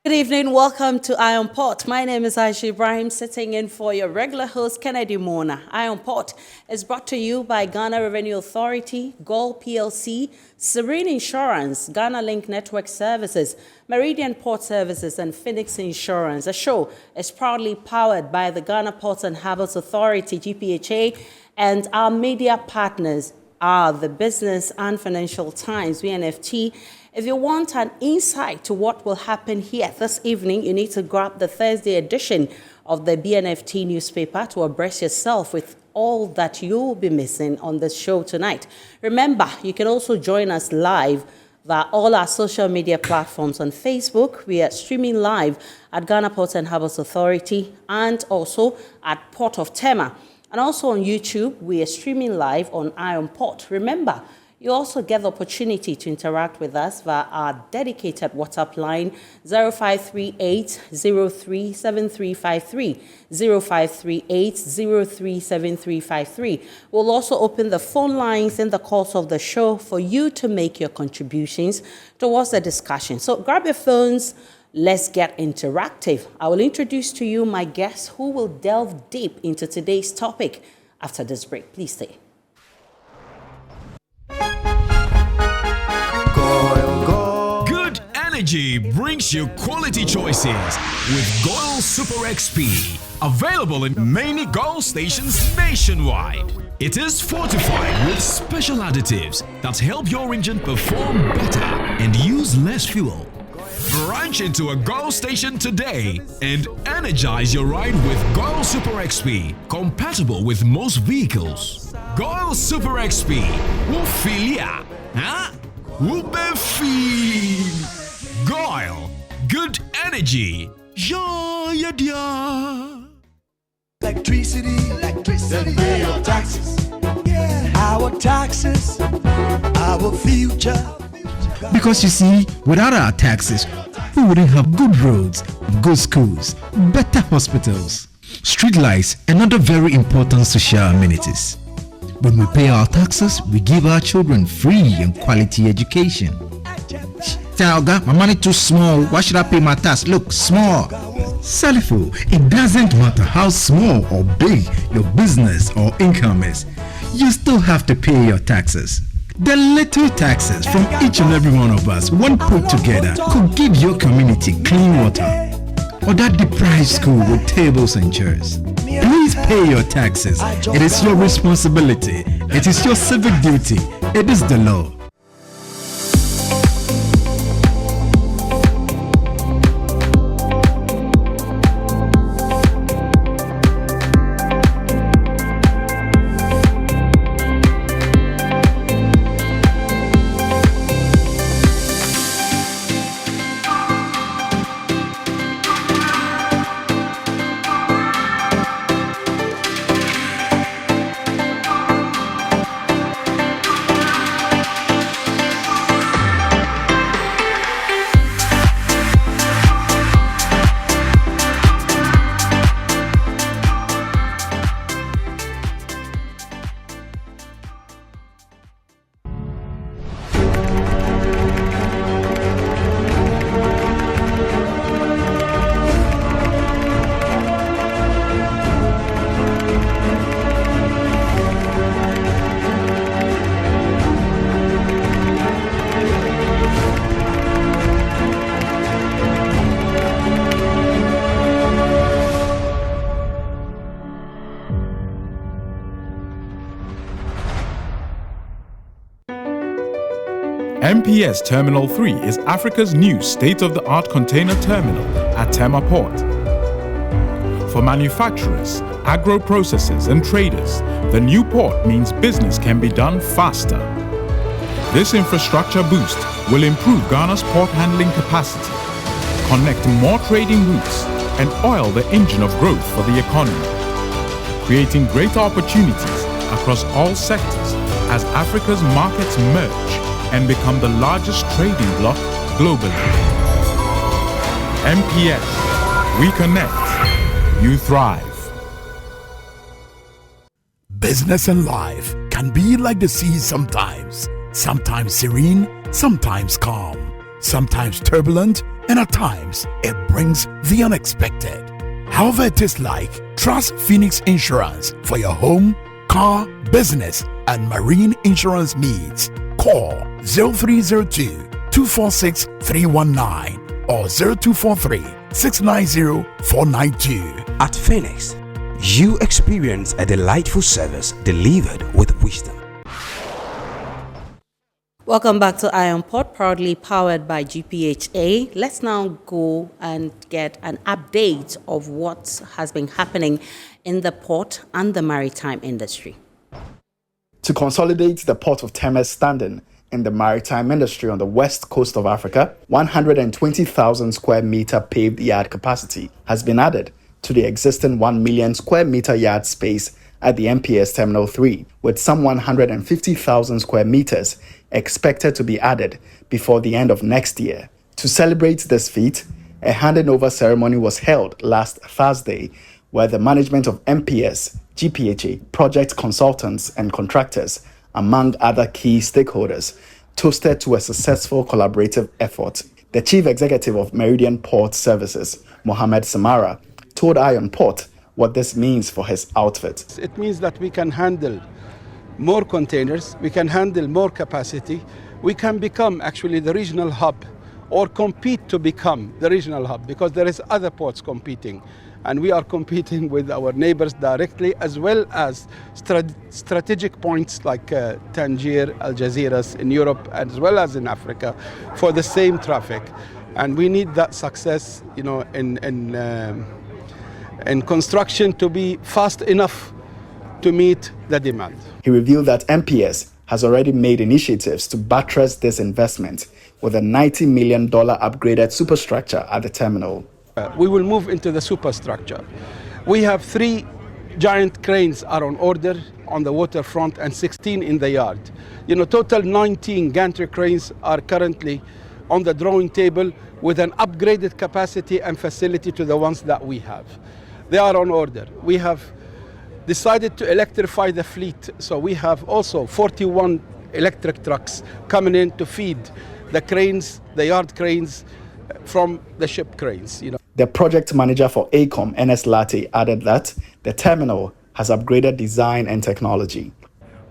Good evening, welcome to Iron Pot. My name is Aisha Ibrahim, sitting in for your regular host, Kennedy Mona. Iron Pot is brought to you by Ghana Revenue Authority, Gold PLC, Serene Insurance, Ghana Link Network Services, Meridian Port Services, and Phoenix Insurance. The show is proudly powered by the Ghana Ports and Harbours Authority-GPHA, and our media partners are the Business and Financial Times, BNFT. If you want an insight to what will happen here this evening, you need to grab the Thursday edition of the BNFT newspaper to abreast yourself with all that you'll be missing on the show tonight. Remember, you can also join us live via all our social media platforms. On Facebook, we are streaming live at Ghana Ports and Harbours Authority and also at Port of Tema. And also on YouTube, we are streaming live on Iron Pot. Remember, you also get the opportunity to interact with us via our dedicated WhatsApp line 0538-037353, 0538-037353. We'll also open the phone lines in the course of the show for you to make your contributions towards the discussion. So grab your phones, let's get interactive. I will introduce to you my guests who will delve deep into today's topic after this break. Please stay. Energy brings you quality choices with Goil Super XP. Available in many Goil stations nationwide. It is fortified with special additives that help your engine perform better and use less fuel. Branch into a Goil station today and energize your ride with Goil Super XP, compatible with most vehicles. Goil Super XP will feel ya, huh? Will be feel. Goil, good energy. Yeah, yeah, yeah. Electricity, then pay your taxes. Yeah. Our taxes, our future. Because you see, without our taxes, we wouldn't have good roads, good schools, better hospitals, streetlights, and other very important social amenities. When we pay our taxes, we give our children free and quality education. Talga, my money too small. Why should I pay my tax? Look, small. Salifo, it doesn't matter how small or big your business or income is. You still have to pay your taxes. The little taxes from each and every one of us, when put together, could give your community clean water or that deprived school with tables and chairs. Please pay your taxes. It is your responsibility. It is your civic duty. It is the law. MPS Terminal 3 is Africa's new state-of-the-art container terminal at Tema Port. For manufacturers, agro-processors and traders, the new port means business can be done faster. This infrastructure boost will improve Ghana's port handling capacity, connect more trading routes, and oil the engine of growth for the economy, creating greater opportunities across all sectors as Africa's markets merge and become the largest trading bloc globally. MPS, we connect, you thrive. Business and life can be like the sea sometimes. Sometimes serene, sometimes calm. sometimes turbulent, and at times it brings the unexpected. However it is like, trust Phoenix Insurance for your home, car, business, and marine insurance needs. Call 0302 246 319 or 0243 690 492. At Phoenix, you experience a delightful service delivered with wisdom. Welcome back to Iron Port, proudly powered by GPHA. Let's now go and get an update of what has been happening in the port and the maritime industry. To consolidate the port of Tema's standing in the maritime industry on the west coast of Africa, 120,000 square meter paved yard capacity has been added to the existing 1 million square meter yard space at the MPS Terminal 3, with some 150,000 square meters expected to be added before the end of next year. To celebrate this feat, a handing over ceremony was held last Thursday, where the management of MPS, GPHA, project consultants and contractors, among other key stakeholders, toasted to a successful collaborative effort. The Chief Executive of Meridian Port Services, Mohammed Samara, told Iron Port what this means for his outfit. It means that we can handle more containers, we can handle more capacity, we can become actually the regional hub or compete to become the regional hub, because there is other ports competing, and we are competing with our neighbors directly, as well as strategic points like Tangier, Al Jazeera in Europe, as well as in Africa, for the same traffic. And we need that success, in construction to be fast enough to meet the demand. He revealed that MPS has already made initiatives to buttress this investment with a $90 million upgraded superstructure at the terminal. We will move into the superstructure. We have 3 giant cranes are on order on the waterfront and 16 in the yard. Total 19 gantry cranes are currently on the drawing table with an upgraded capacity and facility to the ones that we have. They are on order. We have decided to electrify the fleet, so we have also 41 electric trucks coming in to feed the cranes, the yard cranes, from the ship cranes. The project manager for ACOM, NS Latte, added that the terminal has upgraded design and technology.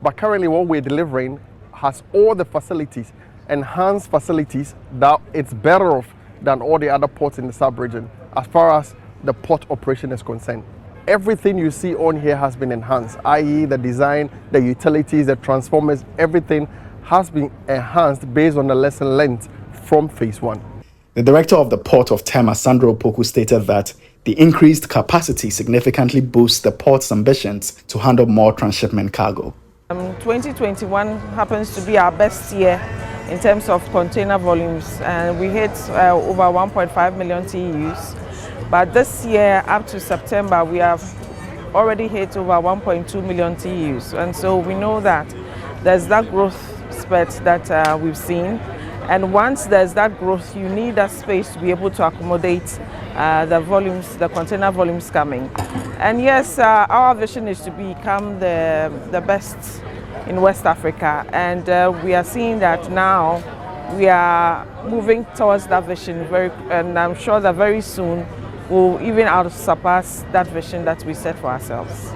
But currently what we're delivering has all the facilities, enhanced facilities, that it's better off than all the other ports in the sub-region as far as the port operation is concerned. Everything you see on here has been enhanced, i.e. the design, the utilities, the transformers, everything has been enhanced based on the lesson learned from phase 1. The director of the port of Tema, Sandro Poku, stated that the increased capacity significantly boosts the port's ambitions to handle more transshipment cargo. 2021 happens to be our best year in terms of container volumes, and we hit over 1.5 million TEUs. But this year, up to September, we have already hit over 1.2 million TEUs. And so we know that there's that growth spurt that we've seen. And once there's that growth, you need that space to be able to accommodate the volumes, the container volumes coming. And yes, our vision is to become the best in West Africa. And we are seeing that now we are moving towards that vision, and I'm sure that very soon we'll even surpass that vision that we set for ourselves.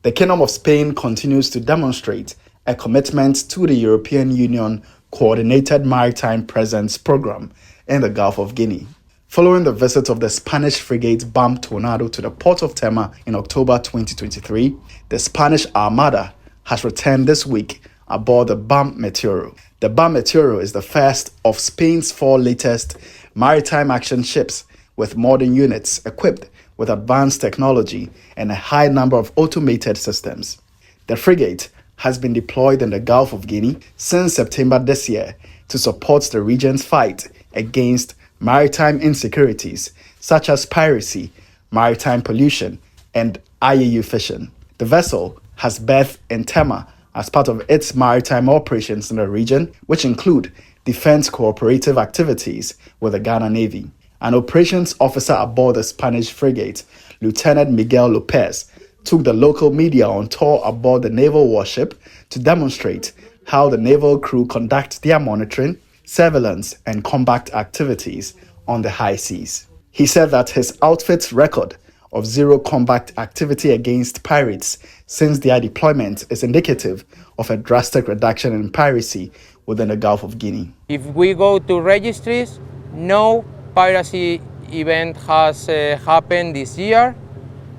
The Kingdom of Spain continues to demonstrate a commitment to the European Union Coordinated Maritime Presence Program in the Gulf of Guinea. Following the visit of the Spanish frigate BAM Tornado to the port of Tema in October 2023, the Spanish Armada has returned this week aboard the BAM Meteoro. The BAM Meteoro is the first of Spain's 4 latest maritime action ships with modern units equipped with advanced technology and a high number of automated systems. The frigate has been deployed in the Gulf of Guinea since September this year to support the region's fight against maritime insecurities such as piracy, maritime pollution, and IUU fishing. The vessel has berthed in Tema as part of its maritime operations in the region, which include defense cooperative activities with the Ghana Navy. An operations officer aboard the Spanish frigate, Lieutenant Miguel Lopez, took the local media on tour aboard the naval warship to demonstrate how the naval crew conduct their monitoring, surveillance, and combat activities on the high seas. He said that his outfit's record of zero combat activity against pirates since their deployment is indicative of a drastic reduction in piracy within the Gulf of Guinea. If we go to registries, no piracy event has happened this year,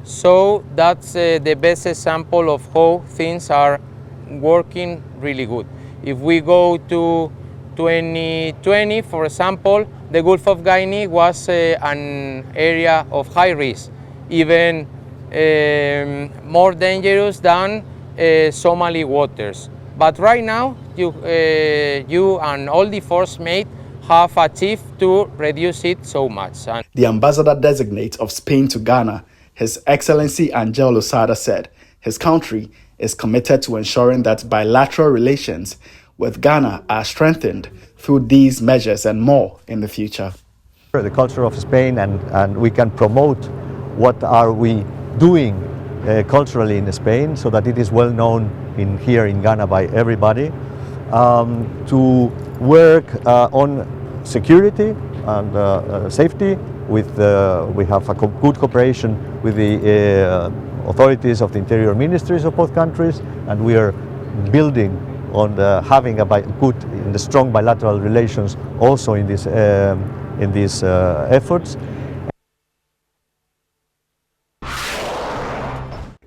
so that's the best example of how things are working really good. If we go to 2020, for example, the Gulf of Guinea was an area of high risk, even more dangerous than Somali waters. But right now, you and all the force mate have achieved to reduce it so much. And the ambassador-designate of Spain to Ghana, His Excellency Angel Losada, said his country is committed to ensuring that bilateral relations with Ghana are strengthened through these measures and more in the future. The culture of Spain, and we can promote what are we doing culturally in Spain so that it is well known here in Ghana by everybody, to work on security and safety. We have a good cooperation with the authorities of the interior ministries of both countries, and we are building on having the strong bilateral relations also in these efforts.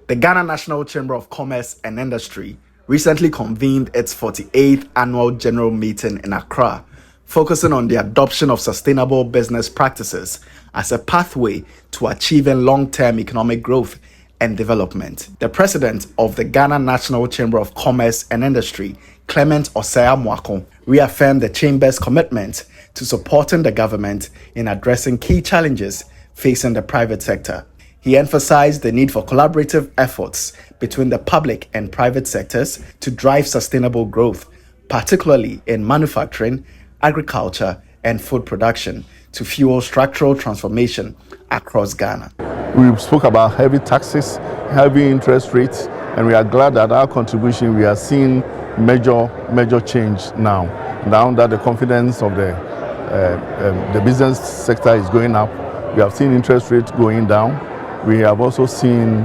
The Ghana National Chamber of Commerce and Industry recently convened its 48th annual general meeting in Accra, focusing on the adoption of sustainable business practices as a pathway to achieving long-term economic growth and development. The president of the Ghana National Chamber of Commerce and Industry, Clement Osaya Mwako, reaffirmed the chamber's commitment to supporting the government in addressing key challenges facing the private sector. He emphasized the need for collaborative efforts between the public and private sectors to drive sustainable growth, particularly in manufacturing, agriculture, and food production, to fuel structural transformation across Ghana. We spoke about heavy taxes, heavy interest rates, and we are glad that our contribution, we are seeing major change now. Now that the confidence of the business sector is going up, we have seen interest rates going down. We have also seen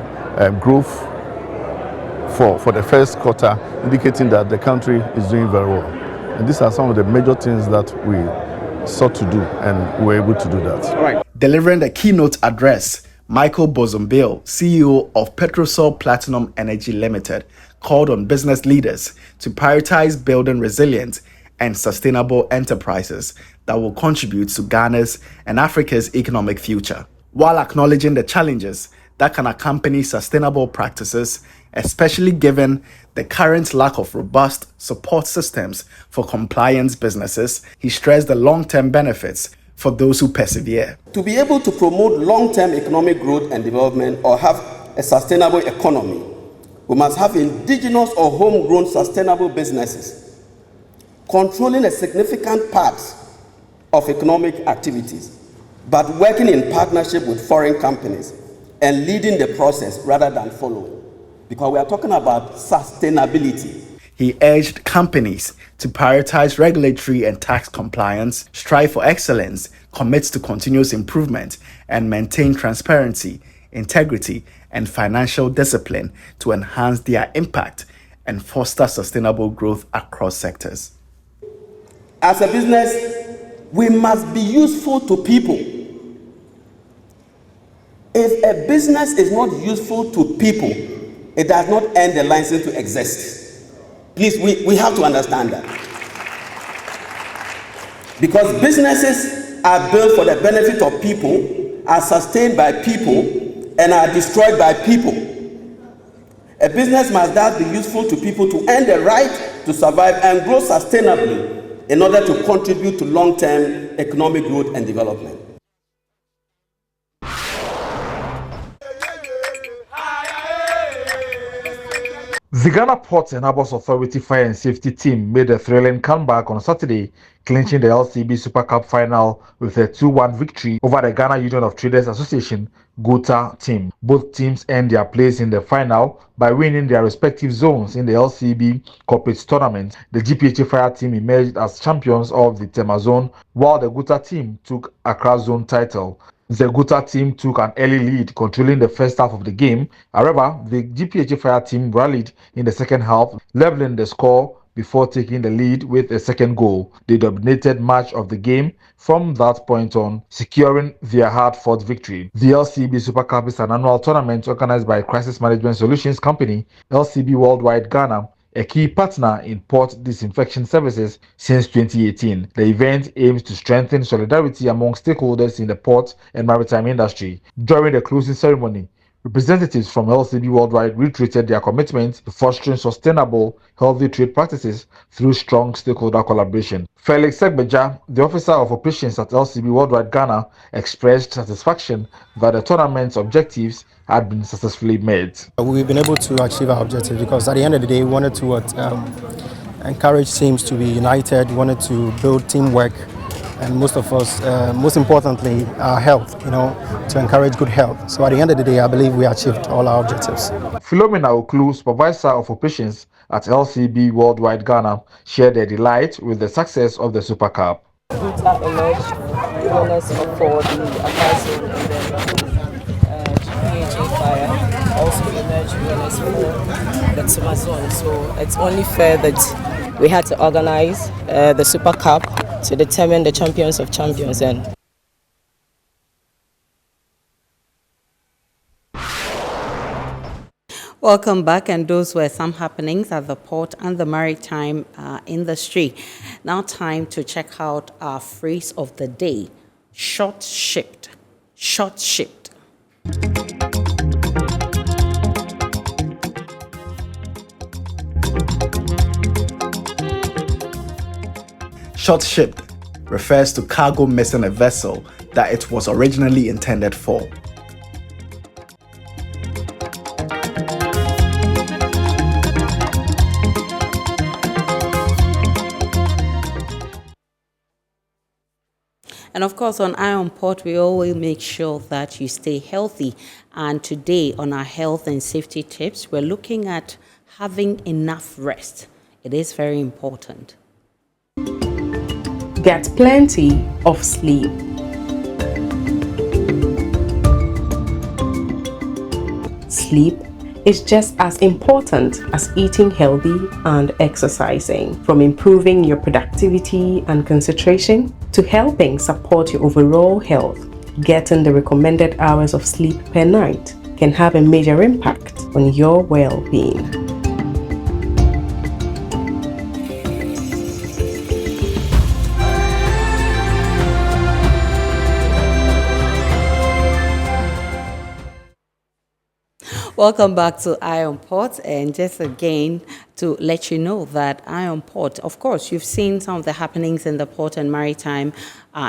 growth for the first quarter, indicating that the country is doing very well. And these are some of the major things that we sought to do, and we're able to do that. All right. Delivering the keynote address, Michael Bozumbil, CEO of Petrosol Platinum Energy Limited, called on business leaders to prioritize building resilient and sustainable enterprises that will contribute to Ghana's and Africa's economic future, while acknowledging the challenges that can accompany sustainable practices, especially given the current lack of robust support systems for compliance businesses. He stressed the long-term benefits for those who persevere. To be able to promote long-term economic growth and development or have a sustainable economy, we must have indigenous or homegrown sustainable businesses controlling a significant part of economic activities, but working in partnership with foreign companies and leading the process rather than following, because we are talking about sustainability. He urged companies to prioritize regulatory and tax compliance, strive for excellence, commit to continuous improvement, and maintain transparency, integrity, and financial discipline to enhance their impact and foster sustainable growth across sectors. As a business, we must be useful to people. If a business is not useful to people, it does not earn the license to exist. Please, we have to understand that. Because businesses are built for the benefit of people, are sustained by people, and are destroyed by people. A business must thus be useful to people to earn the right to survive and grow sustainably in order to contribute to long-term economic growth and development. The Ghana Ports and Harbours Authority Fire and Safety team made a thrilling comeback on Saturday, clinching the LCB Super Cup final with a 2-1 victory over the Ghana Union of Traders Association GOTA team. Both teams earned their place in the final by winning their respective zones in the LCB Corporate Tournament. The GPHA Fire team emerged as champions of the Tema zone, while the GOTA team took Accra zone title. The GOTA team took an early lead, controlling the first half of the game. However, the GPHA Fire team rallied in the second half, leveling the score before taking the lead with a second goal. They dominated much of the game from that point on, securing their hard-fought victory. The LCB Super Cup is an annual tournament organized by Crisis Management Solutions Company, LCB Worldwide Ghana, a key partner in port disinfection services since 2018. The event aims to strengthen solidarity among stakeholders in the port and maritime industry. During the closing ceremony, representatives from LCB Worldwide reiterated their commitment to fostering sustainable, healthy trade practices through strong stakeholder collaboration. Felix Segbeja, the officer of operations at LCB Worldwide Ghana, expressed satisfaction that the tournament's objectives had been successfully met. We've been able to achieve our objectives because at the end of the day, we wanted to encourage teams to be united, wanted to build teamwork, and most of us, most importantly, our health, to encourage good health. So at the end of the day, I believe we achieved all our objectives. Philomena Oklu, supervisor of operations at LCB Worldwide Ghana, shared their delight with the success of the Super Cup. GOTA emerged winners for the Accra and GPHA Fire also emerged winners for the Tema zone. So it's only fair that we had to organize the Super Cup to determine the champions of champions. And welcome back, and those were some happenings at the port and the maritime industry. Now time to check out our phrase of the day: short-shipped. Short-shipped. Short-shipped refers to cargo missing a vessel that it was originally intended for. And of course, on Iron Port, we always make sure that you stay healthy. And today, on our health and safety tips, we're looking at having enough rest. It is very important. Get plenty of sleep. Sleep is just as important as eating healthy and exercising, from improving your productivity and concentration to helping support your overall health. Getting the recommended hours of sleep per night can have a major impact on your well-being. Welcome back to Iron Port, and just again to let you know that Iron Port, of course, you've seen some of the happenings in the port and maritime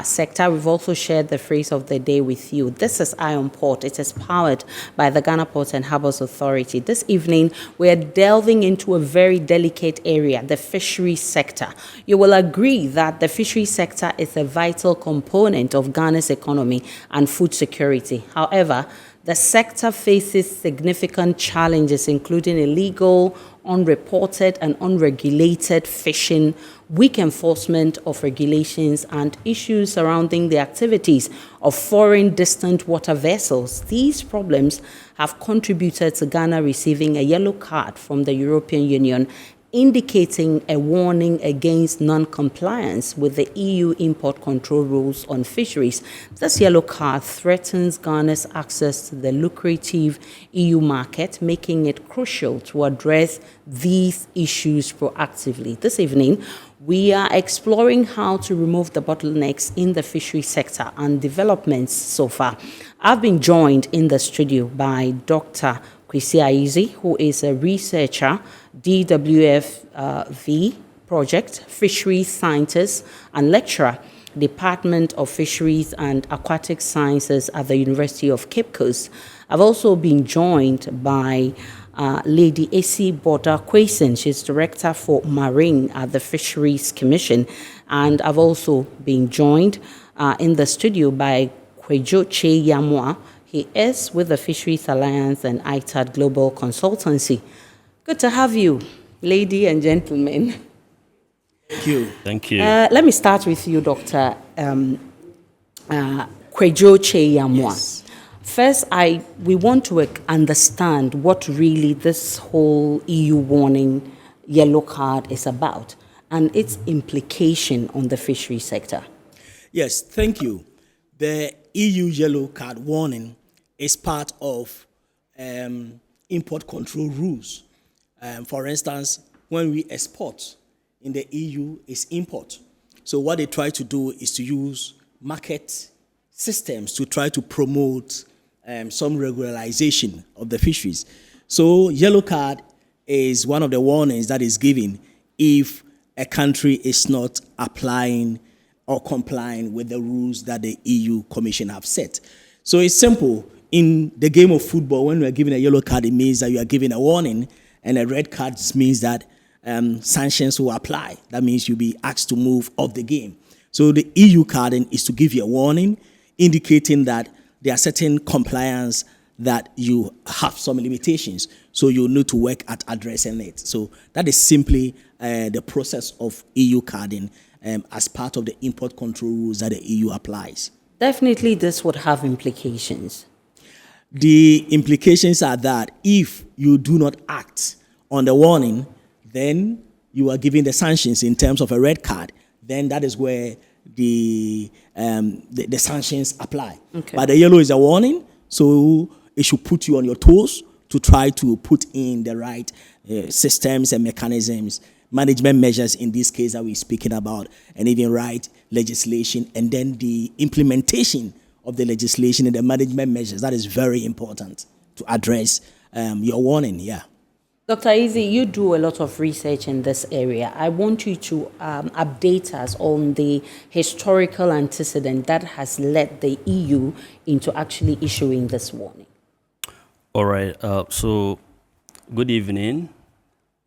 sector. We've also shared the phrase of the day with you. This is Iron Port. It is powered by the Ghana Ports and Harbours Authority. This evening, we're delving into a very delicate area, the fisheries sector. You will agree that the fisheries sector is a vital component of Ghana's economy and food security. However, the sector faces significant challenges, including illegal, unreported, and unregulated fishing, weak enforcement of regulations, and issues surrounding the activities of foreign distant water vessels. These problems have contributed to Ghana receiving a yellow card from the European Union, indicating a warning against non-compliance with the EU import control rules on fisheries. This yellow card threatens Ghana's access to the lucrative EU market, making it crucial to address these issues proactively. This evening, we are exploring how to remove the bottlenecks in the fishery sector and developments so far. I've been joined in the studio by Dr. Kwesi Aizi, who is a researcher, DWFV project, fisheries scientist, and lecturer, Department of Fisheries and Aquatic Sciences at the University of Cape Coast. I've also been joined by Lady A.C. Boda-Quason. She's Director for Marine at the Fisheries Commission. And I've also been joined in the studio by Kwejo Yamwa. He is with the Fisheries Alliance and ITAD Global Consultancy. Good to have you, lady and gentlemen. Thank you. Thank you. Let me start with you, Dr. Kwejo Yamwa. Yes. First, we want to understand what really this whole EU warning yellow card is about and its implication on the fishery sector. Yes, thank you. The EU yellow card warning is part of import control rules. For instance, when we export in the EU, it's import. So what they try to do is to use market systems to try to promote some regularization of the fisheries. So yellow card is one of the warnings that is given if a country is not applying or complying with the rules that the EU Commission have set. So it's simple. In the game of football, when we are given a yellow card, it means that you are given a warning, and a red card means that sanctions will apply. That means you'll be asked to move off the game. So the EU carding is to give you a warning, indicating that there are certain compliance that you have some limitations. So you need to work at addressing it. So that is simply the process of EU carding as part of the import control rules that the EU applies. Definitely this would have implications. The implications are that if you do not act on the warning, then you are given the sanctions in terms of a red card. Then that is where the sanctions apply. Okay. But the yellow is a warning, so it should put you on your toes to try to put in the right systems and mechanisms, management measures in this case that we're speaking about, and even right legislation, and then the implementation of the legislation and the management measures. That is very important to address your warning, yeah. Dr. Izzy, you do a lot of research in this area. I want you to update us on the historical antecedent that has led the EU into actually issuing this warning. All right. So, good evening.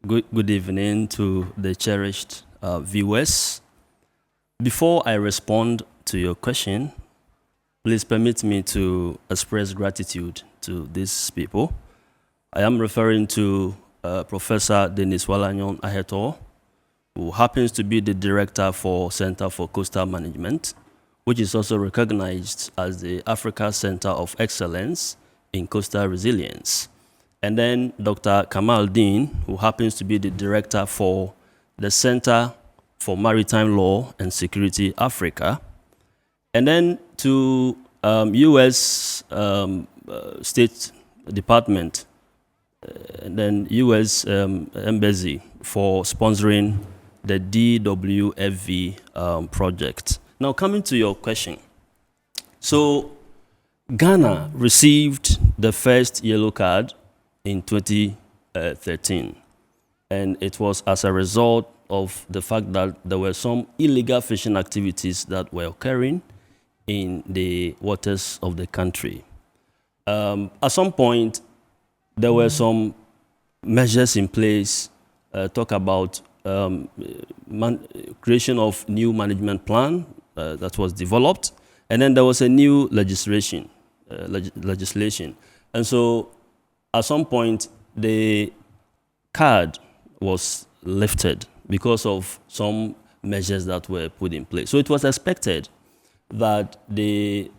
Good evening to the cherished viewers. Before I respond to your question, please permit me to express gratitude to these people. I am referring to Professor Denis Walanyon Aheto, who happens to be the director for Center for Coastal Management, which is also recognized as the Africa Center of Excellence in Coastal Resilience. And then Dr. Kamal Dean, who happens to be the director for the Center for Maritime Law and Security Africa. And then to U.S. State Department, and then U.S. Embassy for sponsoring the DWFV project. Now, coming to your question. So, Ghana received the first yellow card in 2013. And it was as a result of the fact that there were some illegal fishing activities that were occurring in the waters of the country. At some point, there were some measures in place, talk about creation of new management plan that was developed, and then there was a new legislation. And so at some point, the card was lifted because of some measures that were put in place. So it was expected that the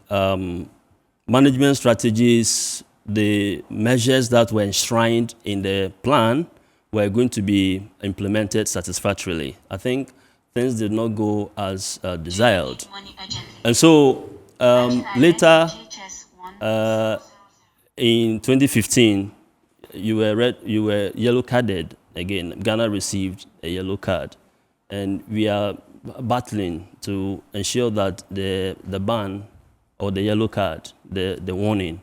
management strategies, the measures that were enshrined in the plan were going to be implemented satisfactorily. I think things did not go as desired. And so later, in 2015, you were yellow carded again. Ghana received a yellow card. And we are battling to ensure that the ban or the yellow card, the warning,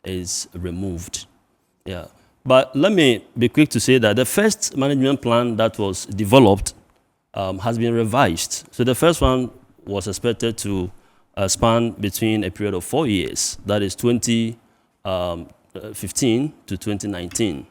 is removed. Yeah. But let me be quick to say that the first management plan that was developed has been revised. So the first one was expected to span between a period of 4 years, that is 2015 to 2019.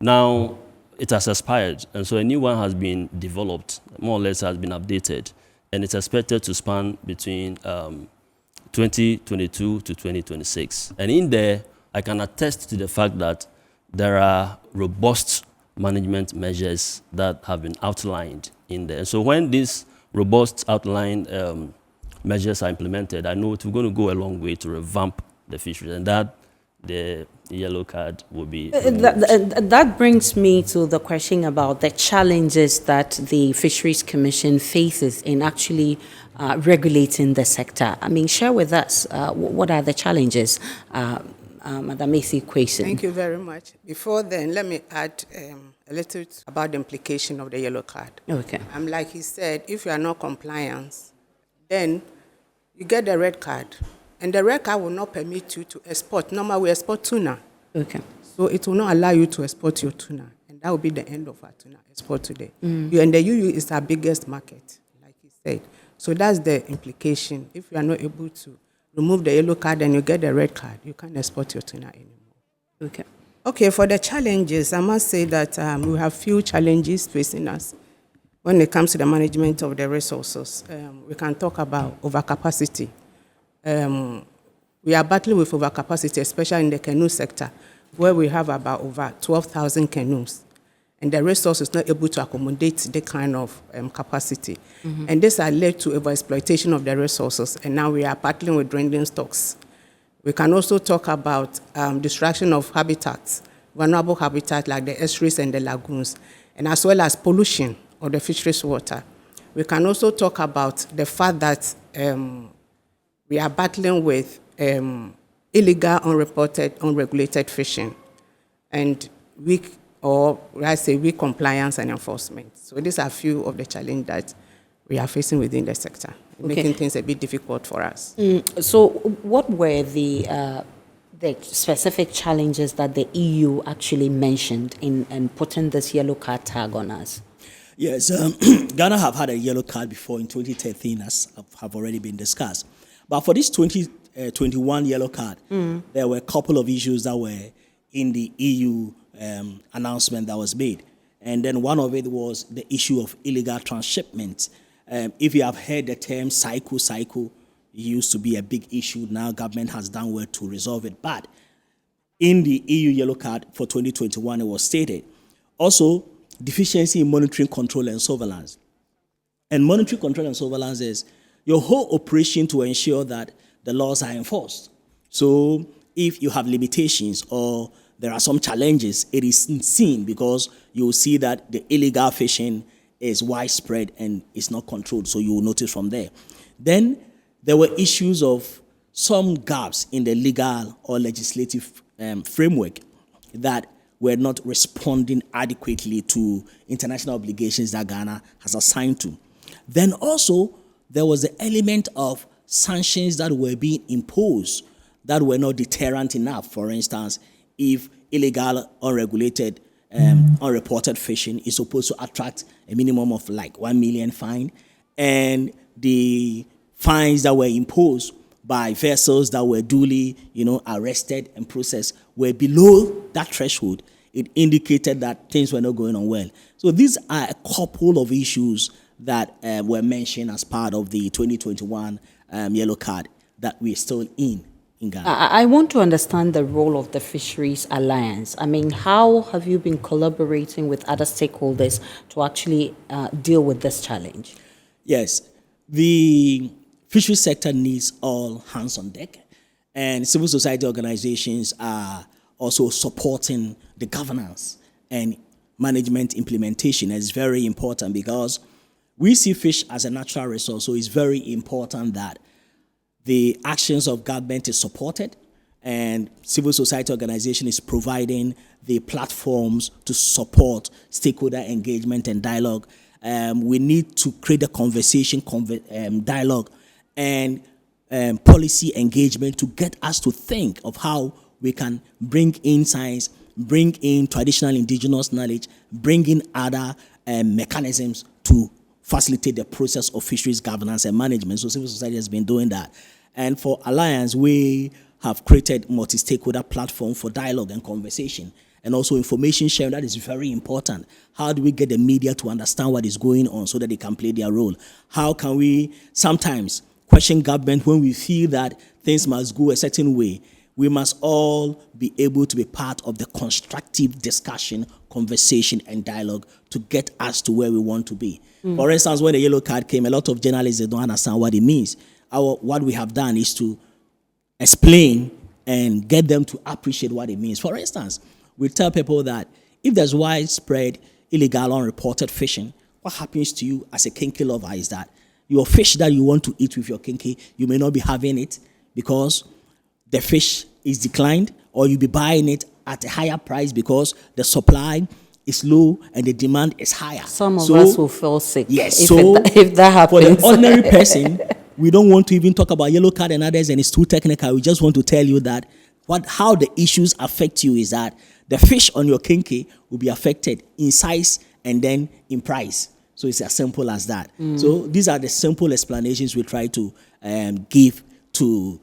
Now, it has expired, and so a new one has been developed, more or less has been updated, and it's expected to span between 2022 to 2026. And in there, I can attest to the fact that there are robust management measures that have been outlined in there. So when these robust outlined measures are implemented, I know it's going to go a long way to revamp the fisheries, and that the yellow card will be that brings me to the question about the challenges that the Fisheries Commission faces in actually regulating the sector. I mean, share with us what are the challenges, Madam Macy Quason. Thank you very much. Before then, let me add a little about the implication of the yellow card. Okay. Like he said, if you are not compliant, then you get the red card. And the red card will not permit you to export. Normally, we export tuna. Okay. So it will not allow you to export your tuna. And that will be the end of our tuna export today. And the UU is our biggest market, like he said. So that's the implication. If you are not able to remove the yellow card and you get the red card, you can't export your tuna anymore. Okay. Okay, for the challenges, I must say that we have few challenges facing us when it comes to the management of the resources. We can talk about overcapacity. We are battling with overcapacity, especially in the canoe sector, where we have about over 12,000 canoes. And the resource is not able to accommodate the kind of capacity. And this has led to overexploitation of the resources. And now we are battling with dwindling stocks. We can also talk about destruction of habitats, vulnerable habitats like the estuaries and the lagoons, and as well as pollution of the fisheries water. We can also talk about the fact that we are battling with illegal, unreported, unregulated fishing, and weak compliance and enforcement. So these are a few of the challenges that we are facing within the sector, making things a bit difficult for us. So what were the specific challenges that the EU actually mentioned in putting this yellow card tag on us? Yes, Ghana have had a yellow card before in 2013, as have already been discussed. But for this 2021 yellow card, there were a couple of issues that were in the EU announcement that was made. And then one of it was the issue of illegal transshipment. If you have heard the term cycle, it used to be a big issue. Now government has done well to resolve it. But in the EU yellow card for 2021, it was stated. Also, deficiency in monitoring, control, and surveillance. And monitoring, control, and surveillance is your whole operation to ensure that the laws are enforced. So if you have limitations or there are some challenges, it is seen because you will see that the illegal fishing is widespread and is not controlled. So you will notice from there. Then there were issues of some gaps in the legal or legislative framework that were not responding adequately to international obligations that Ghana has assigned to. Then also, there was the element of sanctions that were being imposed that were not deterrent enough. For instance, if illegal, unregulated, unreported fishing is supposed to attract a minimum of like 1 million fine, and the fines that were imposed by vessels that were duly, arrested and processed were below that threshold, it indicated that things were not going on well. So these are a couple of issues that were mentioned as part of the 2021 yellow card that we're still in Ghana. I want to understand the role of the Fisheries Alliance. I mean, how have you been collaborating with other stakeholders to actually deal with this challenge? Yes, the fisheries sector needs all hands on deck, and civil society organizations are also supporting the governance and management implementation. It's very important because we see fish as a natural resource, so it's very important that the actions of government is supported and civil society organization is providing the platforms to support stakeholder engagement and dialogue. We need to create a conversation, dialogue, and policy engagement to get us to think of how we can bring in science, bring in traditional indigenous knowledge, bring in other mechanisms to facilitate the process of fisheries governance and management. So civil society has been doing that. And for Alliance, we have created multi-stakeholder platform for dialogue and conversation. And also information sharing, that is very important. How do we get the media to understand what is going on so that they can play their role? How can we sometimes question government when we feel that things must go a certain way? We must all be able to be part of the constructive discussion, conversation, and dialogue to get us to where we want to be. For instance, when the yellow card came, a lot of journalists, they don't understand what it means. What we have done is to explain and get them to appreciate what it means. For instance, we tell people that if there's widespread illegal unreported fishing, what happens to you as a kinky lover is that your fish that you want to eat with your kinky, you may not be having it because the fish is declined, or you'll be buying it at a higher price because the supply is low and the demand is higher. Some of us will fall sick. Yes, if that happens. For the ordinary person, we don't want to even talk about yellow card and others, and it's too technical. We just want to tell you that how the issues affect you is that the fish on your kinky will be affected in size and then in price. So it's as simple as that. So these are the simple explanations we try to give to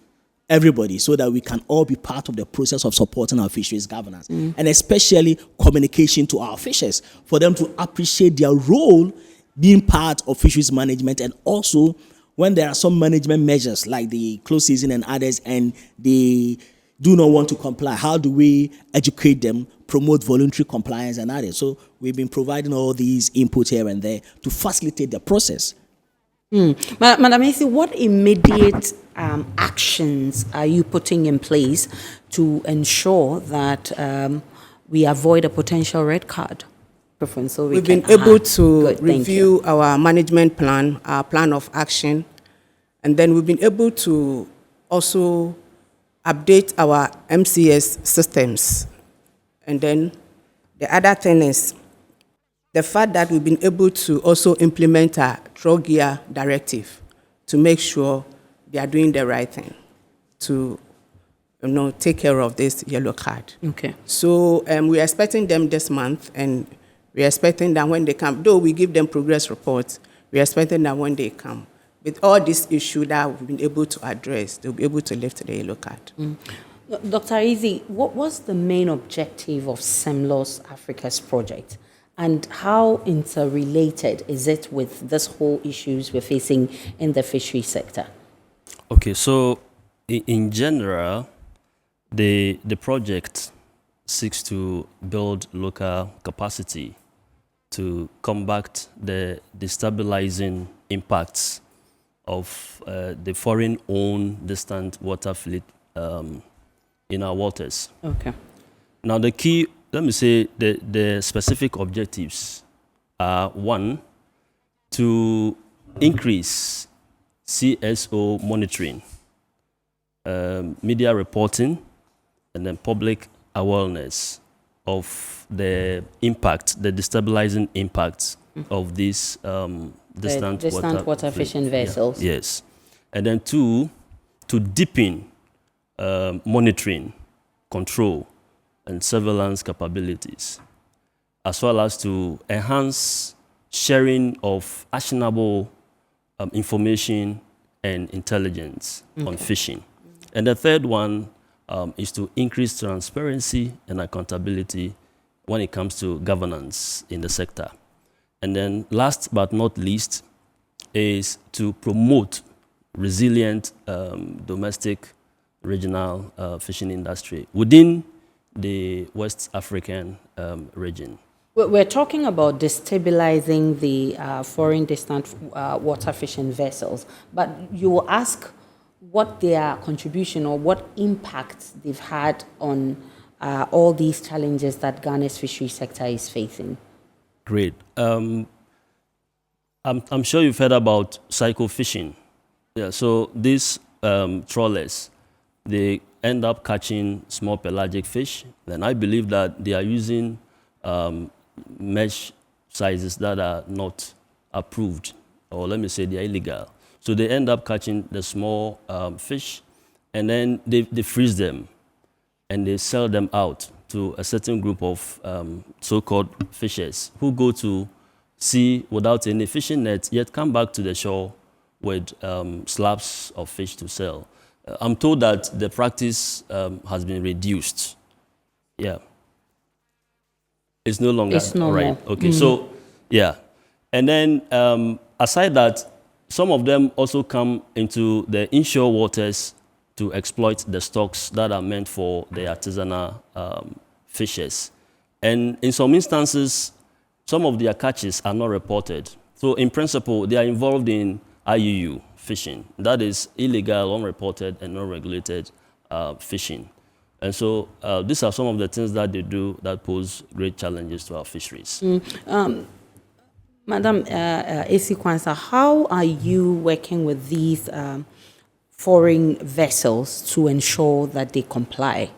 everybody so that we can all be part of the process of supporting our fisheries governance. And especially communication to our fishers for them to appreciate their role being part of fisheries management, and also when there are some management measures like the close season and others and they do not want to comply, how do we educate them, promote voluntary compliance and others? So we've been providing all these input here and there to facilitate the process. Madam Esi, what immediate actions are you putting in place to ensure that we avoid a potential red card preference? So we've been able to review our management plan, our plan of action, and then we've been able to also update our MCS systems. And then the other thing is the fact that we've been able to also implement a throw gear directive to make sure they are doing the right thing to take care of this yellow card. Okay. So we're expecting them this month, and we're expecting that when they come, though we give them progress reports, we're expecting that when they come, with all this issue that we've been able to address, they'll be able to lift the yellow card. Dr. Ezi, what was the main objective of SEMLOS Africa's project? And how interrelated is it with this whole issues we're facing in the fishery sector? Okay, so in general, the project seeks to build local capacity to combat the destabilizing impacts of the foreign-owned distant water fleet in our waters. Okay. Now the key, let me say, the specific objectives are: one, to increase CSO monitoring, media reporting, and then public awareness of the impact, the destabilizing impacts of these distant water fishing vessels. Yeah. Yes. And then two, to deepen monitoring, control, and surveillance capabilities, as well as to enhance sharing of actionable information and intelligence on fishing. And the third one is to increase transparency and accountability when it comes to governance in the sector. And then last but not least is to promote resilient domestic regional fishing industry within the West African region. We're talking about destabilizing the foreign distant water fishing vessels, but you will ask what their contribution or what impact they've had on all these challenges that Ghana's fishery sector is facing. Great. I'm sure you've heard about cycle fishing. Yeah, so these trawlers, they end up catching small pelagic fish, and I believe that they are using mesh sizes that are not approved, or let me say they are illegal. So they end up catching the small fish, and then they freeze them, and they sell them out to a certain group of so-called fishers who go to sea without any fishing net, yet come back to the shore with slabs of fish to sell. I'm told that the practice has been reduced. Yeah. It's no longer. It's no right. more. Okay. So, yeah. And then aside that, some of them also come into the inshore waters to exploit the stocks that are meant for the artisanal fishers. And in some instances, some of their catches are not reported. So in principle, they are involved in IUU fishing. That is illegal, unreported, and unregulated fishing. And so these are some of the things that they do that pose great challenges to our fisheries. Madam AC Kwanzaa, how are you working with these foreign vessels to ensure that they comply?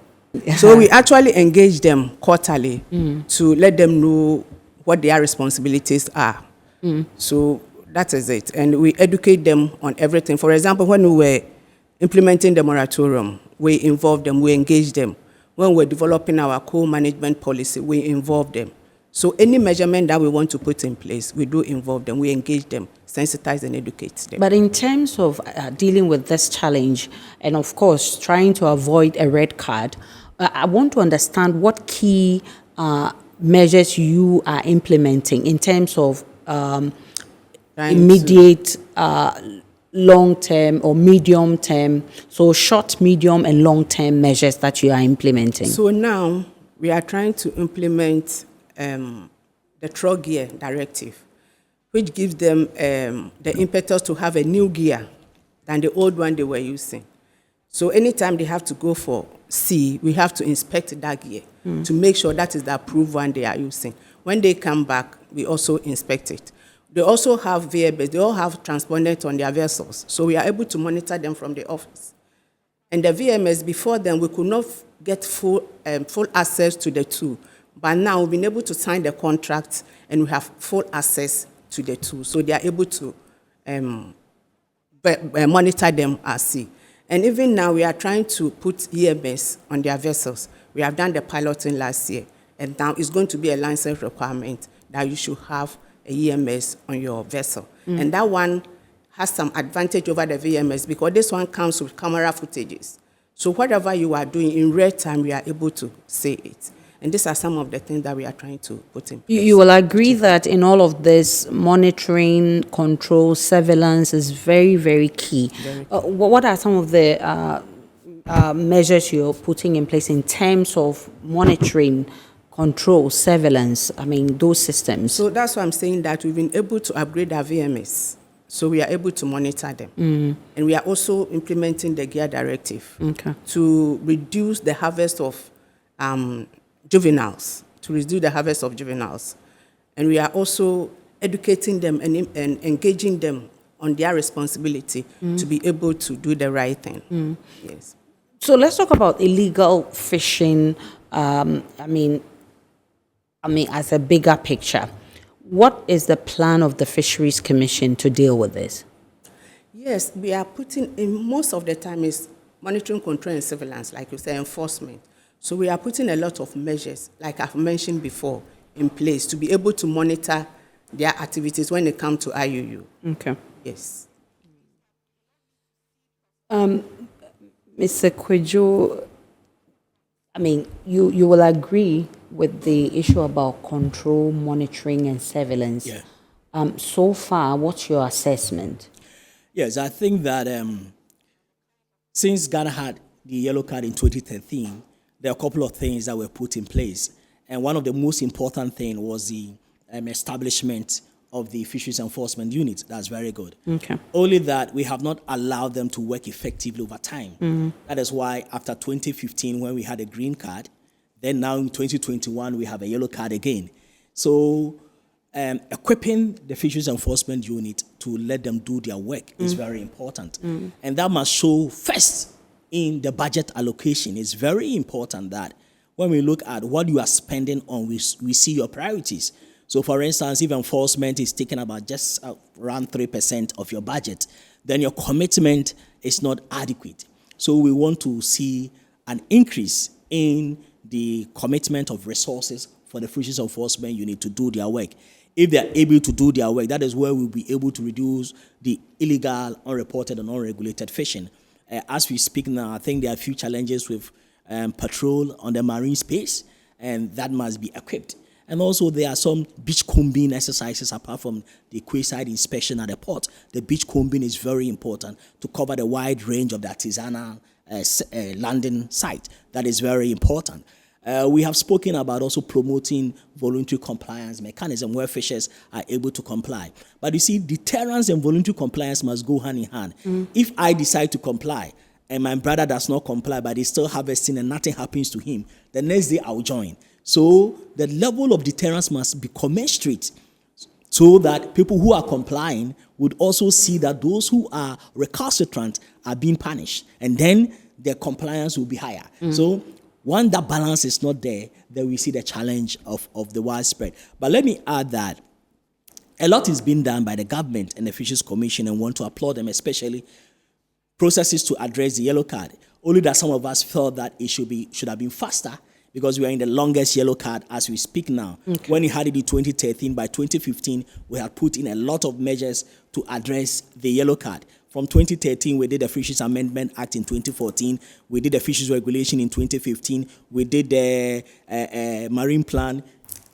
So we actually engage them quarterly to let them know what their responsibilities are. So that is it. And we educate them on everything. For example, when we were implementing the moratorium, we involved them, we engaged them. When we're developing our co-management policy, we involve them. So any measurement that we want to put in place, we do involve them, we engage them, sensitize and educate them. But in terms of dealing with this challenge, and of course, trying to avoid a red card, I want to understand what key measures you are implementing in terms of immediate, long-term or medium-term, so short, medium, and long-term measures that you are implementing. So now we are trying to implement the truck gear directive, which gives them the impetus to have a new gear than the old one they were using. So anytime they have to go for sea, we have to inspect that gear to make sure that is the approved one they are using. When they come back, we also inspect it. They also have VMS, they all have transponders on their vessels, so we are able to monitor them from the office. And the VMS, before then, we could not get full access to the tool. But now we've been able to sign the contract and we have full access to the tool. So they are able to monitor them at sea. And even now we are trying to put EMS on their vessels. We have done the piloting last year. And now it's going to be a license requirement that you should have a EMS on your vessel. And that one has some advantage over the VMS because this one comes with camera footages. So whatever you are doing in real time, we are able to see it. And these are some of the things that we are trying to put in place. You will agree that in all of this, monitoring, control, surveillance is very, very key. What are some of the measures you're putting in place in terms of monitoring, control, surveillance, I mean, those systems? So that's why I'm saying that we've been able to upgrade our VMS. So we are able to monitor them. And we are also implementing the gear directive to reduce the harvest of juveniles, And we are also educating them and engaging them on their responsibility to be able to do the right thing. Yes. So let's talk about illegal fishing, I mean, as a bigger picture. What is the plan of the Fisheries Commission to deal with this? Yes, we are putting in, most of the time is monitoring, control, and surveillance, like you say, enforcement. So we are putting a lot of measures, like I've mentioned before, in place to be able to monitor their activities when it comes to IUU. Okay. Yes. Mr. Kwejo, I mean, you will agree with the issue about control, monitoring, and surveillance. Yeah. So far, what's your assessment? Yes, I think that since Ghana had the yellow card in 2013, there are a couple of things that were put in place. And one of the most important things was the establishment of the Fisheries Enforcement Unit. That's very good. Okay. Only that we have not allowed them to work effectively over time. That is why after 2015, when we had a green card, then now in 2021, we have a yellow card again. So equipping the Fisheries Enforcement Unit to let them do their work is very important. And that must show first in the budget allocation. It's very important that when we look at what you are spending on, we see your priorities. So for instance, if enforcement is taking about just around 3% of your budget, then your commitment is not adequate. So we want to see an increase in the commitment of resources for the Fisheries Enforcement Unit to do their work. If they are able to do their work, that is where we'll be able to reduce the illegal, unreported, and unregulated fishing. As we speak now, I think there are a few challenges with patrol on the marine space, and that must be equipped. And also there are some beach combing exercises apart from the quayside inspection at the port. The beach combing is very important to cover the wide range of the artisanal landing site. That is very important. We have spoken about also promoting voluntary compliance mechanism where fishers are able to comply. But you see, deterrence and voluntary compliance must go hand in hand. If I decide to comply and my brother does not comply, but he's still harvesting and nothing happens to him, the next day I'll join. So the level of deterrence must be commensurate so that people who are complying would also see that those who are recalcitrant are being punished. And then their compliance will be higher. So when that balance is not there, then we see the challenge of the widespread. But let me add that a lot is being done by the government and the Fisheries Commission, and want to applaud them, especially processes to address the yellow card. Only that some of us felt that it should have been faster, because we are in the longest yellow card as we speak now. When we had it in 2013, by 2015, we had put in a lot of measures to address the yellow card. From 2013, we did the Fisheries Amendment Act in 2014. We did the Fisheries Regulation in 2015. We did the Marine Plan,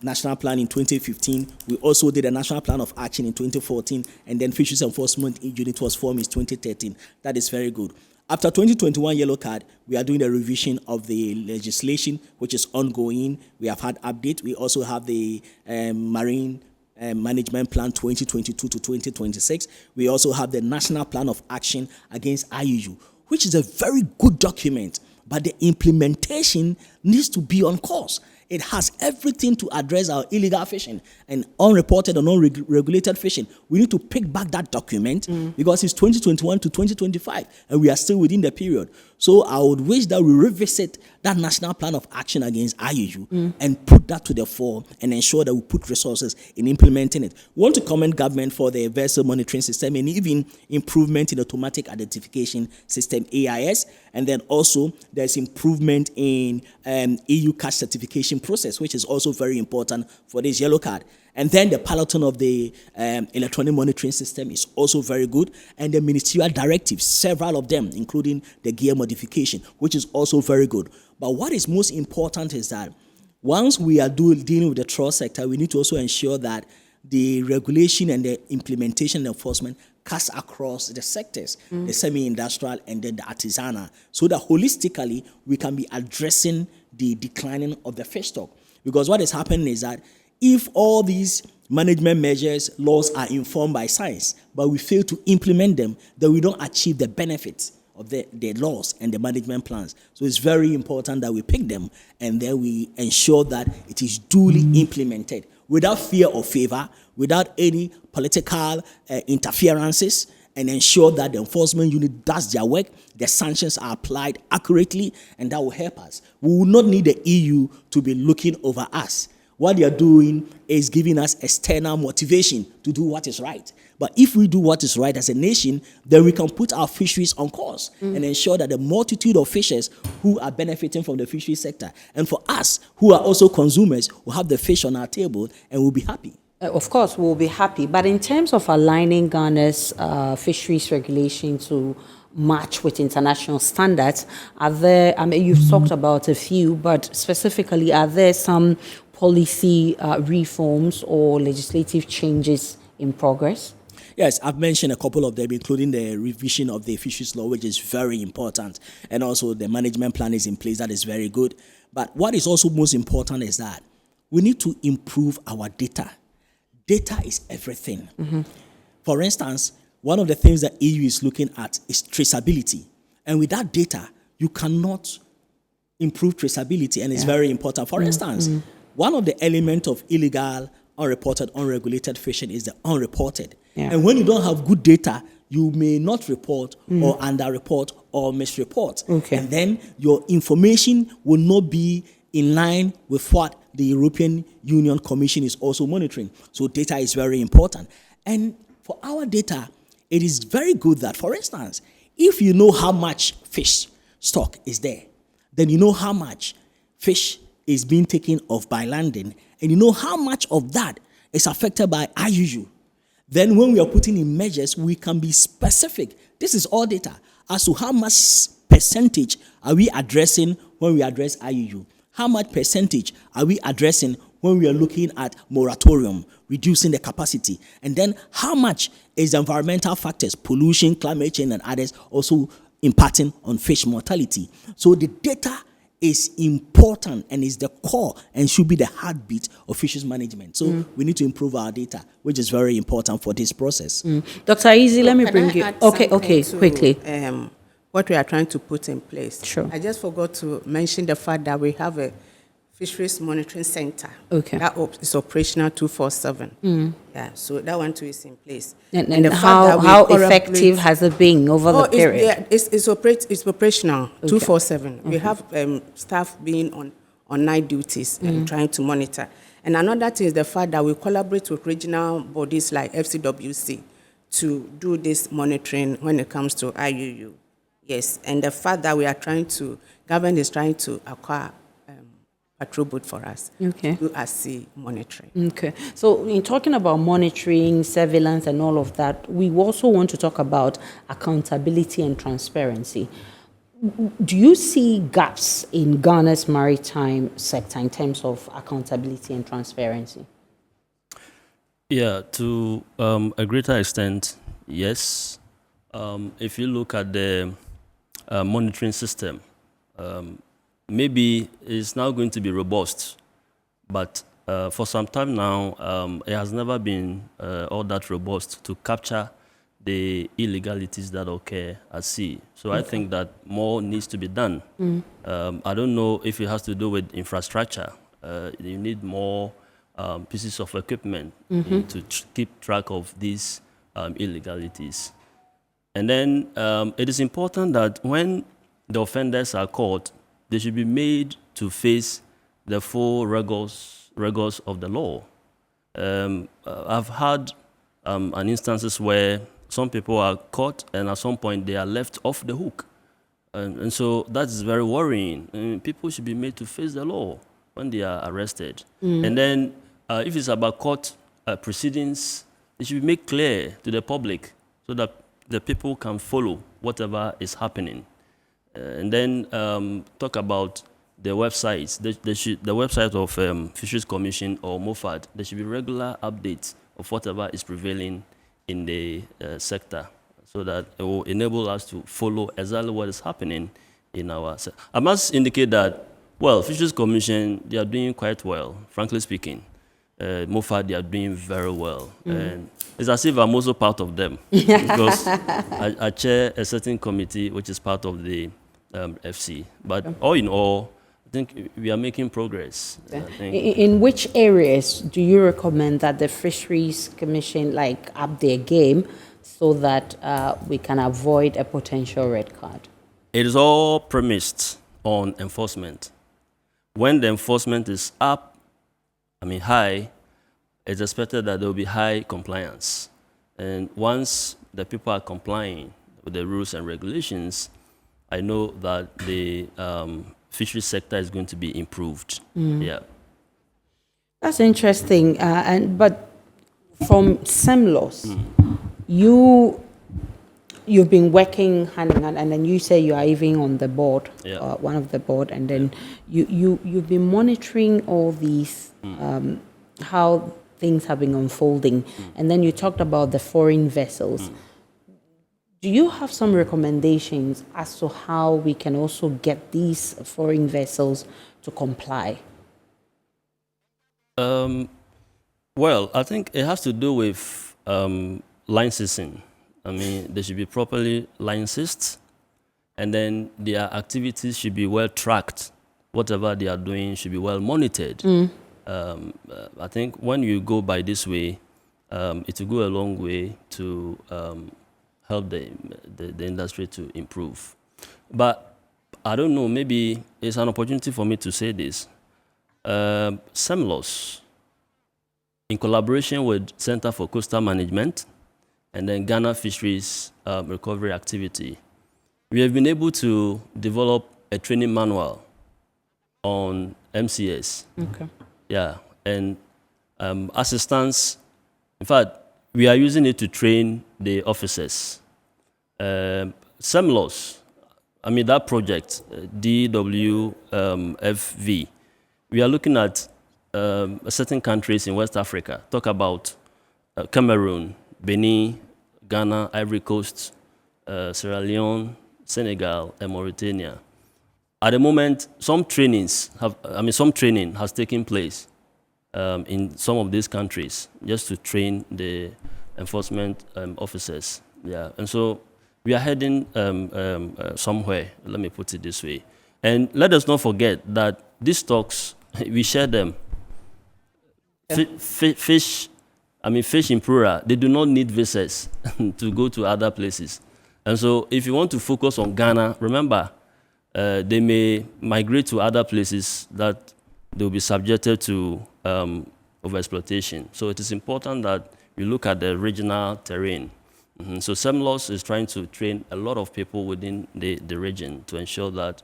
National Plan in 2015. We also did a National Plan of Action in 2014. And then Fisheries Enforcement Unit was formed in 2013. That is very good. After 2021 yellow card, we are doing a revision of the legislation, which is ongoing. We have had update. We also have the Marine Management Plan 2022 to 2026. We also have the National Plan of Action against IUU, which is a very good document, but the implementation needs to be on course. It has everything to address our illegal fishing and unreported and unregulated fishing. We need to pick back that document because it's 2021 to 2025 and we are still within the period. So I would wish that we revisit that National Plan of Action against IUU and put that to the fore and ensure that we put resources in implementing it. We want to commend government for the vessel monitoring system and even improvement in automatic identification system, AIS. And then also there's improvement in EU catch certification process, which is also very important for this yellow card. And then the piloting of the electronic monitoring system is also very good. And the ministerial directives, several of them, including the gear modification, which is also very good. But what is most important is that once we are dealing with the trout sector, we need to also ensure that the regulation and the implementation and enforcement cuts across the sectors, the semi-industrial and then the artisanal, so that holistically we can be addressing the declining of the fish stock. Because what is happening is that if all these management measures, laws are informed by science, but we fail to implement them, then we don't achieve the benefits of the laws and the management plans. So it's very important that we pick them and then we ensure that it is duly implemented without fear or favor, without any political interferences, and ensure that the enforcement unit does their work, the sanctions are applied accurately, and that will help us. We will not need the EU to be looking over us. What they are doing is giving us external motivation to do what is right. But if we do what is right as a nation, then we can put our fisheries on course and ensure that the multitude of fishers who are benefiting from the fisheries sector, and for us who are also consumers, will have the fish on our table and will be happy. Of course, we'll be happy. But in terms of aligning Ghana's fisheries regulation to match with international standards, are there, I mean, you've talked about a few, but specifically, are there some policy reforms or legislative changes in progress? Yes, I've mentioned a couple of them, including the revision of the fisheries law, which is very important. And also the management plan is in place. That is very good. But what is also most important is that we need to improve our data. Data is everything. For instance, one of the things that EU is looking at is traceability. And with that data, you cannot improve traceability, and it's very important. For instance, one of the elements of illegal, unreported, unregulated fishing is the unreported. And when you don't have good data, you may not report or underreport or misreport. And then your information will not be in line with what the European Union Commission is also monitoring. So data is very important. And for our data, it is very good that, for instance, if you know how much fish stock is there, then you know how much fish is being taken off by landing, and you know how much of that is affected by IUU. Then when we are putting in measures, we can be specific. This is all data as to how much percentage are we addressing when we address IUU. How much percentage are we addressing when we are looking at moratorium, reducing the capacity, and then how much is the environmental factors, pollution, climate change, and others also impacting on fish mortality. So the data is important and is the core and should be the heartbeat of fisheries management. So we need to improve our data, which is very important for this process. Dr. Easy, let me bring you. Okay, quickly. What we are trying to put in place. Sure. I just forgot to mention the fact that we have a fisheries monitoring center. Okay. That is operational 24/7. Yeah, so that one too is in place. And the fact how that we effective has it been over the period? It's operational 24/7. We have staff being on night duties and trying to monitor. And another thing is the fact that we collaborate with regional bodies like FCWC to do this monitoring when it comes to IUU. Yes, and the fact that government is trying to acquire patrol boat for us to do sea monitoring. Okay, so in talking about monitoring, surveillance, and all of that, we also want to talk about accountability and transparency. Do you see gaps in Ghana's maritime sector in terms of accountability and transparency? Yeah, to a greater extent, yes. If you look at the monitoring system, maybe it's now going to be robust, but for some time now, it has never been all that robust to capture the illegalities that occur at sea. So I think that more needs to be done. I don't know if it has to do with infrastructure. You need more pieces of equipment to keep track of these illegalities. And then it is important that when the offenders are caught, they should be made to face the full rigors of the law. I've had an instances where some people are caught and at some point they are left off the hook. And so that is very worrying. People should be made to face the law when they are arrested. And then if it's about court proceedings, it should be made clear to the public so that the people can follow whatever is happening. And then talk about the websites. The website of Fisheries Commission or MOFAD, there should be regular updates of whatever is prevailing in the sector so that it will enable us to follow exactly what is happening in our sector. I must indicate that, well, Fisheries Commission, they are doing quite well, frankly speaking. MOFAD, they are doing very well. And it's as if I'm also part of them because I chair a certain committee which is part of the FC. But all in all, I think we are making progress. In which areas do you recommend that the Fisheries Commission up their game so that we can avoid a potential red card? It is all premised on enforcement. When the enforcement is high, it's expected that there will be high compliance. And once the people are complying with the rules and regulations, I know that the fisheries sector is going to be improved. Yeah, that's interesting. But from SEMLOS, you've been working hand in hand, and then you say you are even on the board, one of the board, and then you've been monitoring all these how things have been unfolding, and then you talked about the foreign vessels. Do you have some recommendations as to how we can also get these foreign vessels to comply? Well, I think it has to do with licensing. They should be properly licensed, and then their activities should be well tracked. Whatever they are doing should be well monitored. I think when you go by this way, it will go a long way to help the industry to improve. But I don't know, maybe it's an opportunity for me to say this. SEMLOS, in collaboration with Center for Coastal Management and then Ghana Fisheries Recovery Activity, we have been able to develop a training manual on MCS. Okay. Yeah, and assistance, in fact, we are using it to train the officers. SEMLOS, that project, DWFV, we are looking at certain countries in West Africa. Talk about Cameroon, Benin, Ghana, Ivory Coast, Sierra Leone, Senegal, and Mauritania. At the moment, some training has taken place in some of these countries just to train the enforcement officers. Yeah, and so we are heading somewhere. Let me put it this way, and let us not forget that these stocks we share them. Fish in plural, they do not need visas to go to other places. And so if you want to focus on Ghana, remember, they may migrate to other places that they will be subjected to overexploitation. So it is important that we look at the regional terrain. So SEMLOS is trying to train a lot of people within the region to ensure that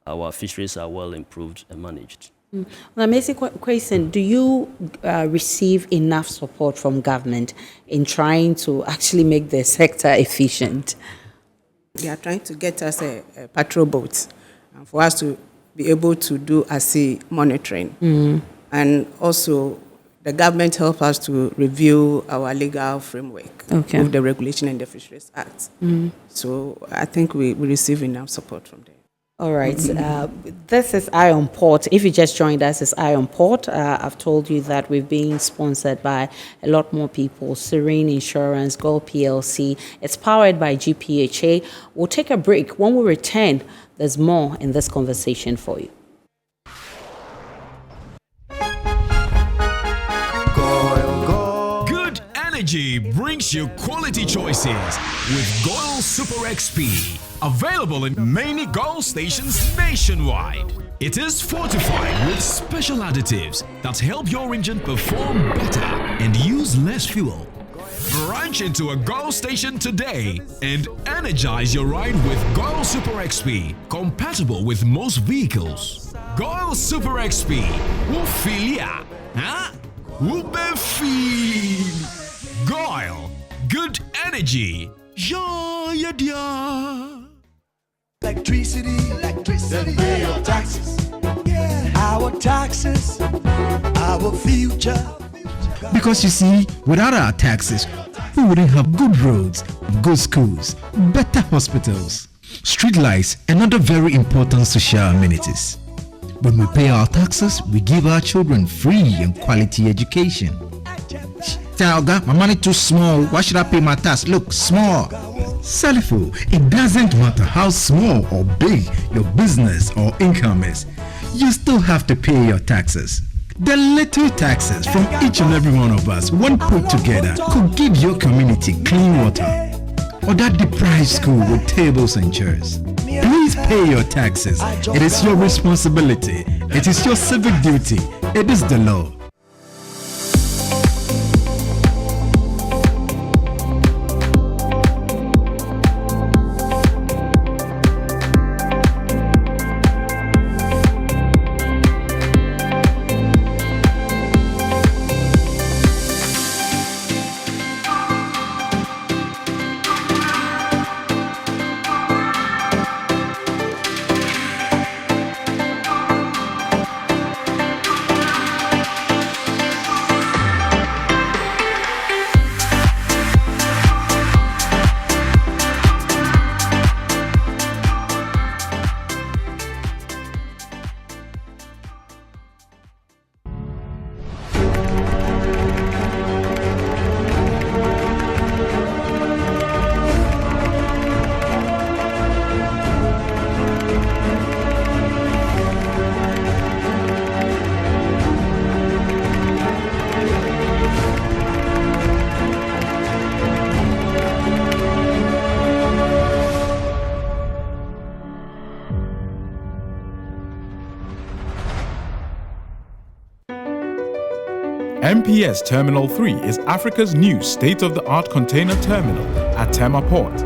our fisheries are well improved and managed. An amazing question. Do you receive enough support from government in trying to actually make the sector efficient? They are trying to get us a patrol boat for us to be able to do assay monitoring. And also, the government helps us to review our legal framework with the Regulation and the Fisheries Act. So I think we receive enough support from them. All right. This is Iron Port. If you just joined us, it's Iron Port. I've told you that we've been sponsored by a lot more people. Serene Insurance, Gold PLC. It's powered by GPHA. We'll take a break. When we return, there's more in this conversation for you. Good energy brings you quality choices with Goil Super XP. Available in many Goil stations nationwide. It is fortified with special additives that help your engine perform better and use less fuel. Branch into a Goil station today and energize your ride with Goil Super XP, compatible with most vehicles. Goil Super XP, Wufilia, huh? Wubefil. Goil, good energy. Yeah, yeah. Electricity, then pay your taxes. Yeah. Our taxes, our future. Because you see, without our taxes, we wouldn't have good roads, good schools, better hospitals, street lights, and other very important social amenities. When we pay our taxes, we give our children free and quality education. Talga, my money too small. Why should I pay my tax? Look, small. Salifo, it doesn't matter how small or big your business or income is, you still have to pay your taxes. The little taxes from each and every one of us, when put together, could give your community clean water or that deprived school with tables and chairs. Please pay your taxes. It is your responsibility. It is your civic duty. It is the law. MPS Terminal 3 is Africa's new state-of-the-art container terminal at Tema Port.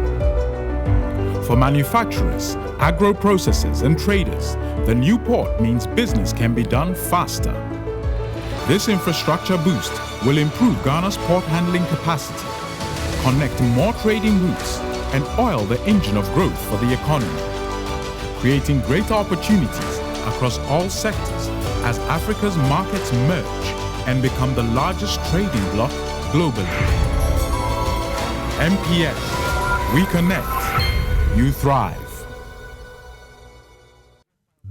For manufacturers, agro-processors and traders, the new port means business can be done faster. This infrastructure boost will improve Ghana's port handling capacity, connect more trading routes, and oil the engine of growth for the economy, creating greater opportunities across all sectors as Africa's markets merge and become the largest trading bloc globally. MPS, we connect, you thrive.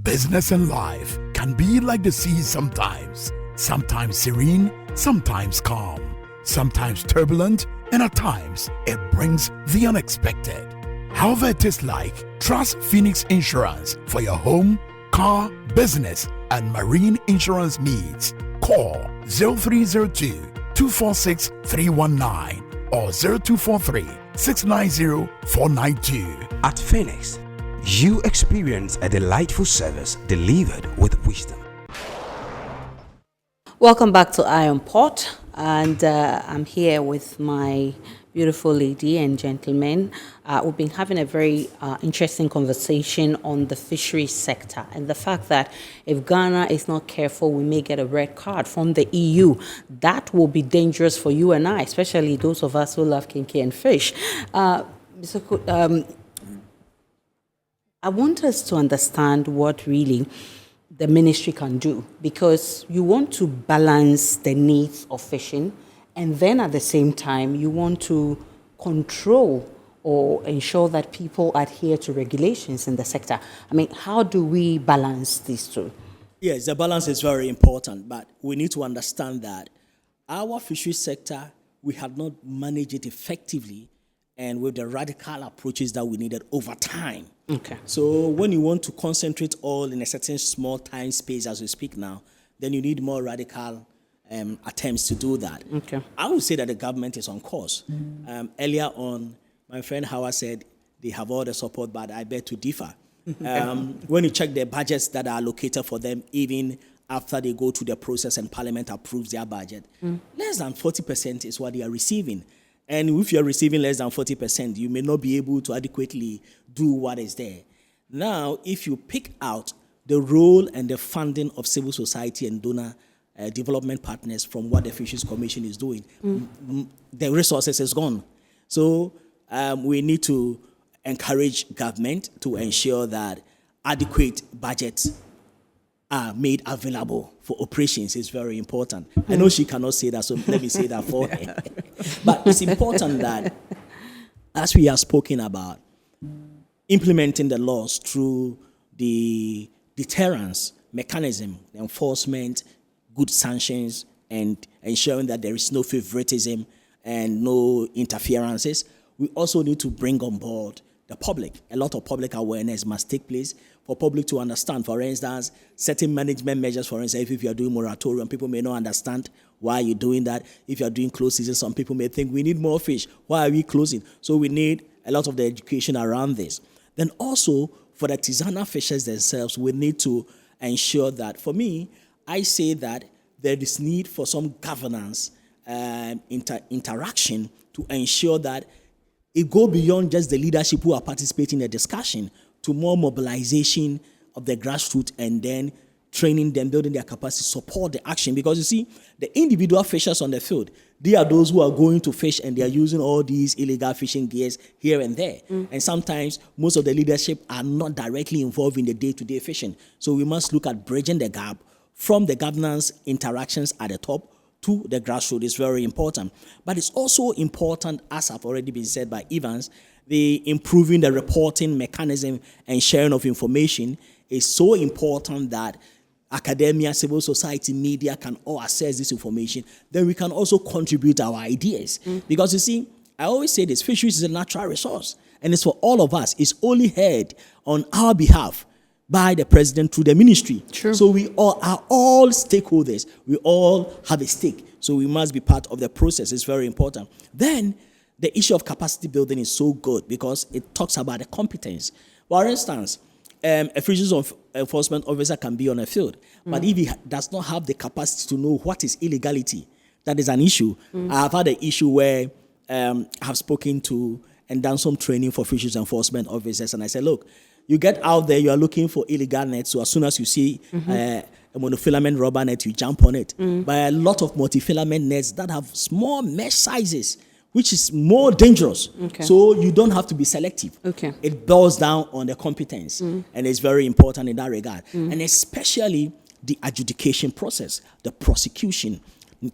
Business and life can be like the sea sometimes. Sometimes serene, sometimes calm, sometimes turbulent, and at times it brings the unexpected. However it is like, trust Phoenix Insurance for your home, car, business, and marine insurance needs. Call 0302-246-319 or 0243-690-492. At Phoenix, you experience a delightful service delivered with wisdom. Welcome back to Iron Pot, and I'm here with my beautiful lady and gentlemen. We've been having a very interesting conversation on the fisheries sector and the fact that if Ghana is not careful, we may get a red card from the EU. That will be dangerous for you and I, especially those of us who love kinky and fish. I want us to understand what really the ministry can do, because you want to balance the needs of fishing, and then at the same time you want to control or ensure that people adhere to regulations in the sector. I mean, how do we balance these two? Yes, the balance is very important, but we need to understand that our fisheries sector, we have not managed it effectively and with the radical approaches that we needed over time. Okay. So when you want to concentrate all in a certain small time space as we speak now, then you need more radical attempts to do that. Okay. I would say that the government is on course. Earlier on, my friend Howard said they have all the support, but I beg to differ. When you check the budgets that are allocated for them, even after they go through the process and Parliament approves their budget, less than 40% is what they are receiving. And if you're receiving less than 40%, you may not be able to adequately do what is there. Now, if you pick out the role and the funding of civil society and donor development partners from what the Fisheries Commission is doing, the resources is gone. So we need to encourage government to ensure that adequate budgets are made available for operations. Is very important. I know she cannot say that, so let me say that for her. But it's important that, as we have spoken about, implementing the laws through the deterrence mechanism, enforcement, good sanctions, and ensuring that there is no favoritism and no interferences. We also need to bring on board the public. A lot of public awareness must take place for public to understand. For instance, certain management measures, for instance, if you are doing moratorium, people may not understand why you're doing that. If you are doing closed season, some people may think we need more fish. Why are we closing? So we need a lot of the education around this. Then also, for the artisanal fishers themselves, we need to ensure that, for me, I say that there is need for some governance interaction to ensure that it go beyond just the leadership who are participating in the discussion to more mobilization of the grassroots and then training them, building their capacity, support the action. Because you see, the individual fishers on the field, they are those who are going to fish and they are using all these illegal fishing gears here and there. And sometimes most of the leadership are not directly involved in the day-to-day fishing. So we must look at bridging the gap from the governance interactions at the top to the grassroots. Is very important. But it's also important, as have already been said by Evans, the improving the reporting mechanism and sharing of information is so important that academia, civil society, media can all access this information. Then we can also contribute our ideas. Because you see, I always say this, fisheries is a natural resource and it's for all of us. It's only heard on our behalf by the president through the ministry. True. So we all are all stakeholders. We all have a stake. So we must be part of the process. It's very important. Then the issue of capacity building is so good because it talks about the competence. For instance, a fisheries enforcement officer can be on a field, but if he does not have the capacity to know what is illegality, that is an issue. I have had an issue where I have spoken to and done some training for fisheries enforcement officers, and I said, look, you get out there, you are looking for illegal nets, so as soon as you see a monofilament rubber net, you jump on it. But a lot of multifilament nets that have small mesh sizes, which is more dangerous. So you don't have to be selective. It boils down on the competence, and it's very important in that regard. And especially the adjudication process, the prosecution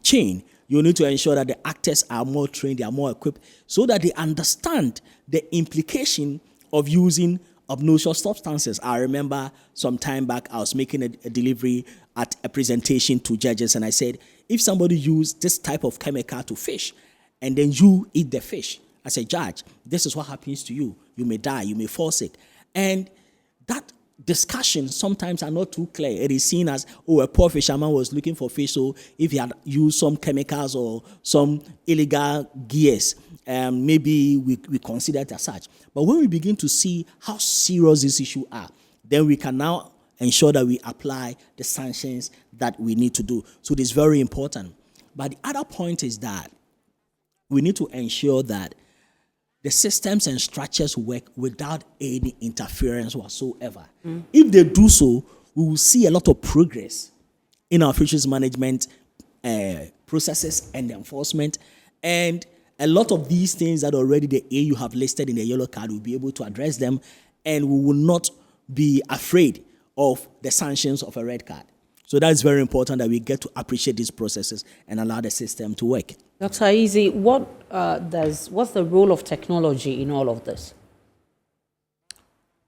chain. You need to ensure that the actors are more trained, they are more equipped, so that they understand the implication of using obnoxious substances. I remember some time back, I was making a delivery at a presentation to judges, and I said, if somebody used this type of chemical to fish, and then you eat the fish, as a judge, this is what happens to you. You may die, you may fall sick. And that discussions sometimes are not too clear. It is seen as, oh, a poor fisherman was looking for fish, so if he had used some chemicals or some illegal gears, maybe we consider it as such. But when we begin to see how serious this issue are, then we can now ensure that we apply the sanctions that we need to do. So it is very important. But the other point is that we need to ensure that the systems and structures work without any interference whatsoever. If they do so, we will see a lot of progress in our fisheries management processes and enforcement. And a lot of these things that already the AU have listed in the yellow card, will be able to address them, and we will not be afraid of the sanctions of a red card. So that's very important that we get to appreciate these processes and allow the system to work. Dr. Easy, what's the role of technology in all of this?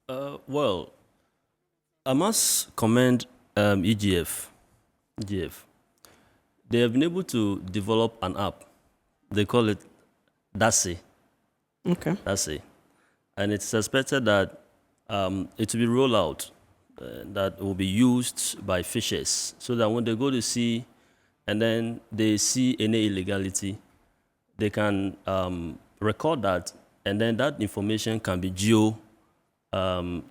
Well, I must commend EGF. They have been able to develop an app. They call it DASI. Okay. DASI. And it's expected that it will be rolled out, that will be used by fishers, so that when they go to sea and then they see any illegality, they can record that, and then that information can be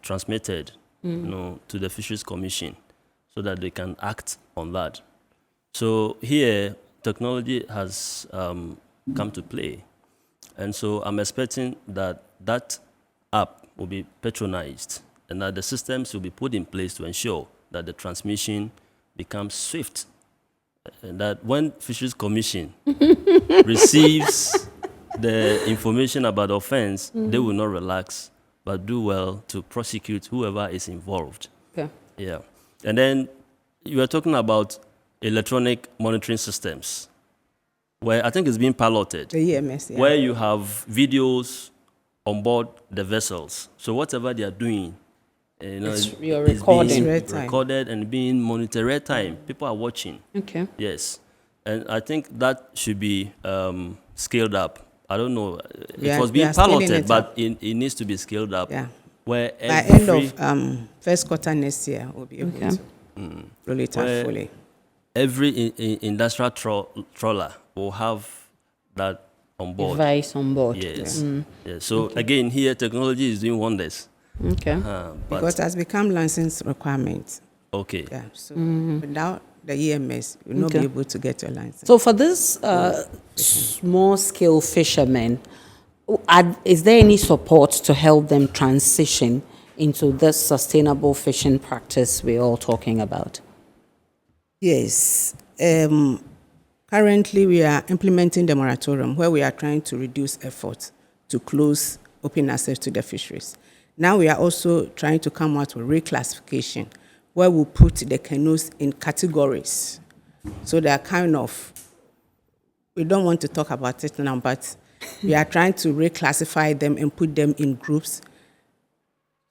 transmitted to the Fisheries Commission, so that they can act on that. So here, technology has come to play. And so I'm expecting that that app will be patronized, and that the systems will be put in place to ensure that the transmission becomes swift. And that when Fisheries Commission receives the information about the offense, they will not relax, but do well to prosecute whoever is involved. Okay. Yeah. And then you were talking about electronic monitoring systems, where I think it's being piloted. The EMS, yeah. Where you have videos on board the vessels. So whatever they are doing, you're recording. Being recorded and being monitored real time. People are watching. Okay. Yes. And I think that should be scaled up. I don't know. It was being piloted, but it needs to be scaled up. Yeah. Where by end of first quarter next year, we'll be able to roll it out fully. Every industrial trawler will have that on board. Device on board. Yes. Yes. So again, here technology is doing wonders. Okay. Because it has become license requirement. Okay. Yeah. So without the EMS, you'll not be able to get your license. So for this small-scale fishermen, is there any support to help them transition into this sustainable fishing practice we're all talking about? Yes. Currently, we are implementing the moratorium where we are trying to reduce efforts to close open access to the fisheries. Now we are also trying to come out with reclassification where we put the canoes in categories. So they are kind of, we don't want to talk about it now, but we are trying to reclassify them and put them in groups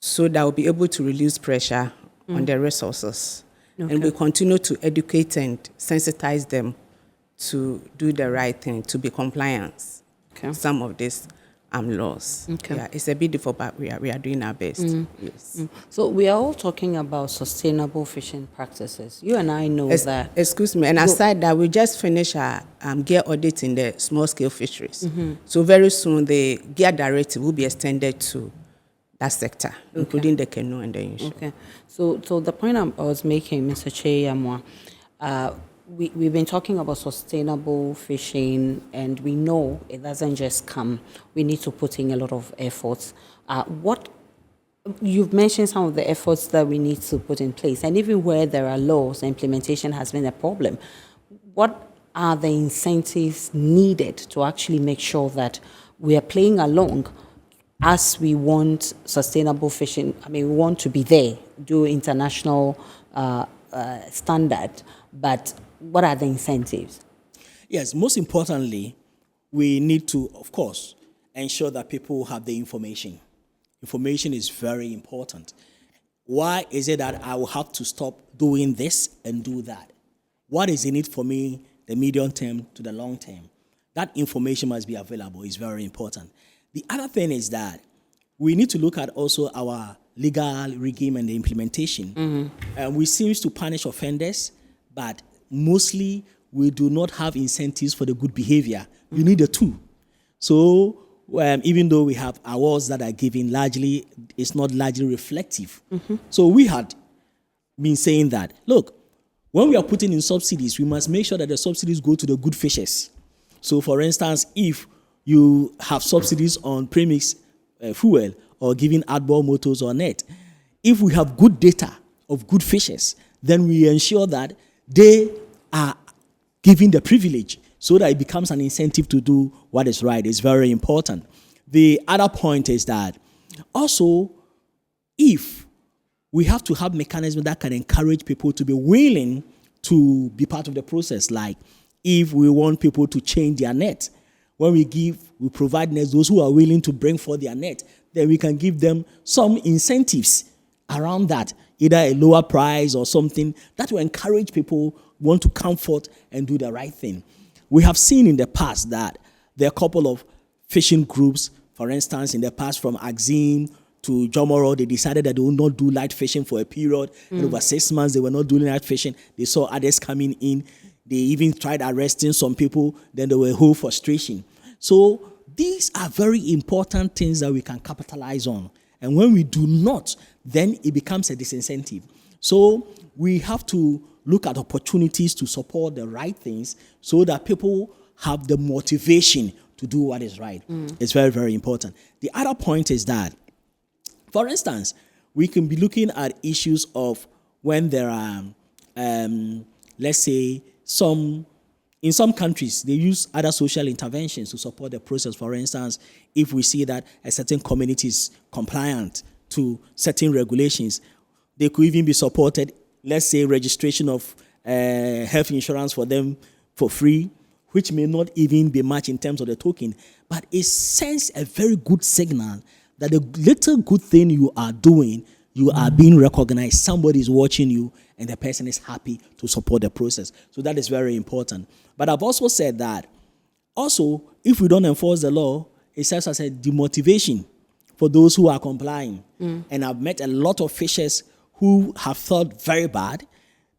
so that we'll be able to reduce pressure on the resources. Okay. And we continue to educate and sensitize them to do the right thing, to be compliant. Okay. Some of these laws. Okay. Yeah, it's a bit difficult, but we are doing our best. Yes. So we are all talking about sustainable fishing practices. You and I know that. Excuse me, and aside that, we just finished our gear audit in the small-scale fisheries. So very soon, the gear directive will be extended to that sector, including the canoe and the inshore. Okay. So the point I was making, Mr. Cheyamwa, we've been talking about sustainable fishing, and we know it doesn't just come. We need to put in a lot of efforts. You've mentioned some of the efforts that we need to put in place, and even where there are laws, implementation has been a problem. What are the incentives needed to actually make sure that we are playing along as we want sustainable fishing? I mean, we want to be there, do international standard, but what are the incentives? Yes, most importantly, we need to, of course, ensure that people have the information. Information is very important. Why is it that I will have to stop doing this and do that? What is in it for me, the medium term to the long term? That information must be available. It's very important. The other thing is that we need to look at also our legal regime and the implementation. We seem to punish offenders, but mostly we do not have incentives for the good behavior. You need the two. So even though we have awards that are given, largely, it's not largely reflective. So we had been saying that, look, when we are putting in subsidies, we must make sure that the subsidies go to the good fishers. So for instance, if you have subsidies on premix fuel or giving outboard motors or net, if we have good data of good fishers, then we ensure that they are given the privilege so that it becomes an incentive to do what is right. It's very important. The other point is that also, if we have to have mechanisms that can encourage people to be willing to be part of the process, like if we want people to change their net, when we provide nets, those who are willing to bring forth their net, then we can give them some incentives around that, either a lower price or something that will encourage people want to come forth and do the right thing. We have seen in the past that there are a couple of fishing groups, for instance, in the past from Axim to Jomoro, they decided that they will not do light fishing for a period. And over 6 months, they were not doing light fishing. They saw others coming in. They even tried arresting some people. Then there were whole frustration. So these are very important things that we can capitalize on. And when we do not, then it becomes a disincentive. So we have to look at opportunities to support the right things so that people have the motivation to do what is right. It's very, very important. The other point is that, for instance, we can be looking at issues of when there are, let's say, in some countries, they use other social interventions to support the process. For instance, if we see that a certain community is compliant to certain regulations, they could even be supported, let's say, registration of health insurance for them for free, which may not even be much in terms of the token, but it sends a very good signal that the little good thing you are doing, you are being recognized, somebody is watching you, and the person is happy to support the process. So that is very important. But I've also said that, also, if we don't enforce the law, it serves as a demotivation for those who are complying. And I've met a lot of fishers who have felt very bad.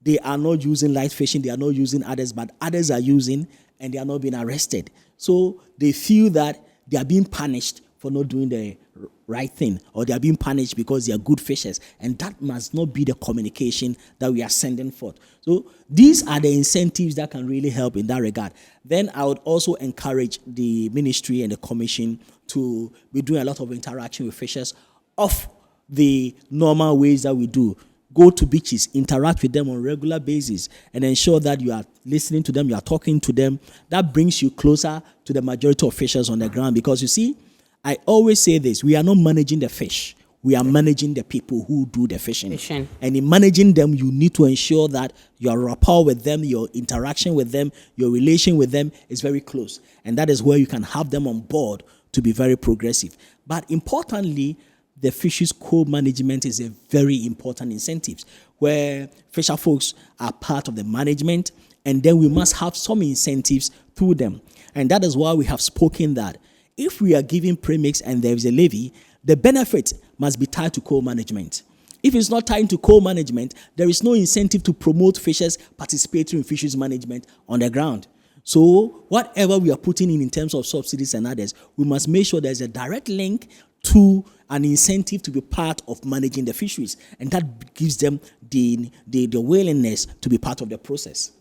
They are not using light fishing, they are not using others, but others are using, and they are not being arrested. So they feel that they are being punished for not doing the right thing, or they are being punished because they are good fishers. And that must not be the communication that we are sending forth. So these are the incentives that can really help in that regard. Then I would also encourage the ministry and the commission to be doing a lot of interaction with fishers off the normal ways that we do. Go to beaches, interact with them on a regular basis, and ensure that you are listening to them, you are talking to them. That brings you closer to the majority of fishers on the ground. Because you see, I always say this, we are not managing the fish. We are managing the people who do the fishing. And in managing them, you need to ensure that your rapport with them, your interaction with them, your relation with them is very close. And that is where you can have them on board to be very progressive. But importantly, the fisheries co-management is a very important incentive where fisher folks are part of the management, and then we must have some incentives through them. And that is why we have spoken that if we are giving premix and there is a levy, the benefit must be tied to co-management. If it's not tied to co-management, there is no incentive to promote fishers participating in fisheries management on the ground. So whatever we are putting in terms of subsidies and others, we must make sure there's a direct link to an incentive to be part of managing the fisheries. And that gives them the willingness to be part of the process.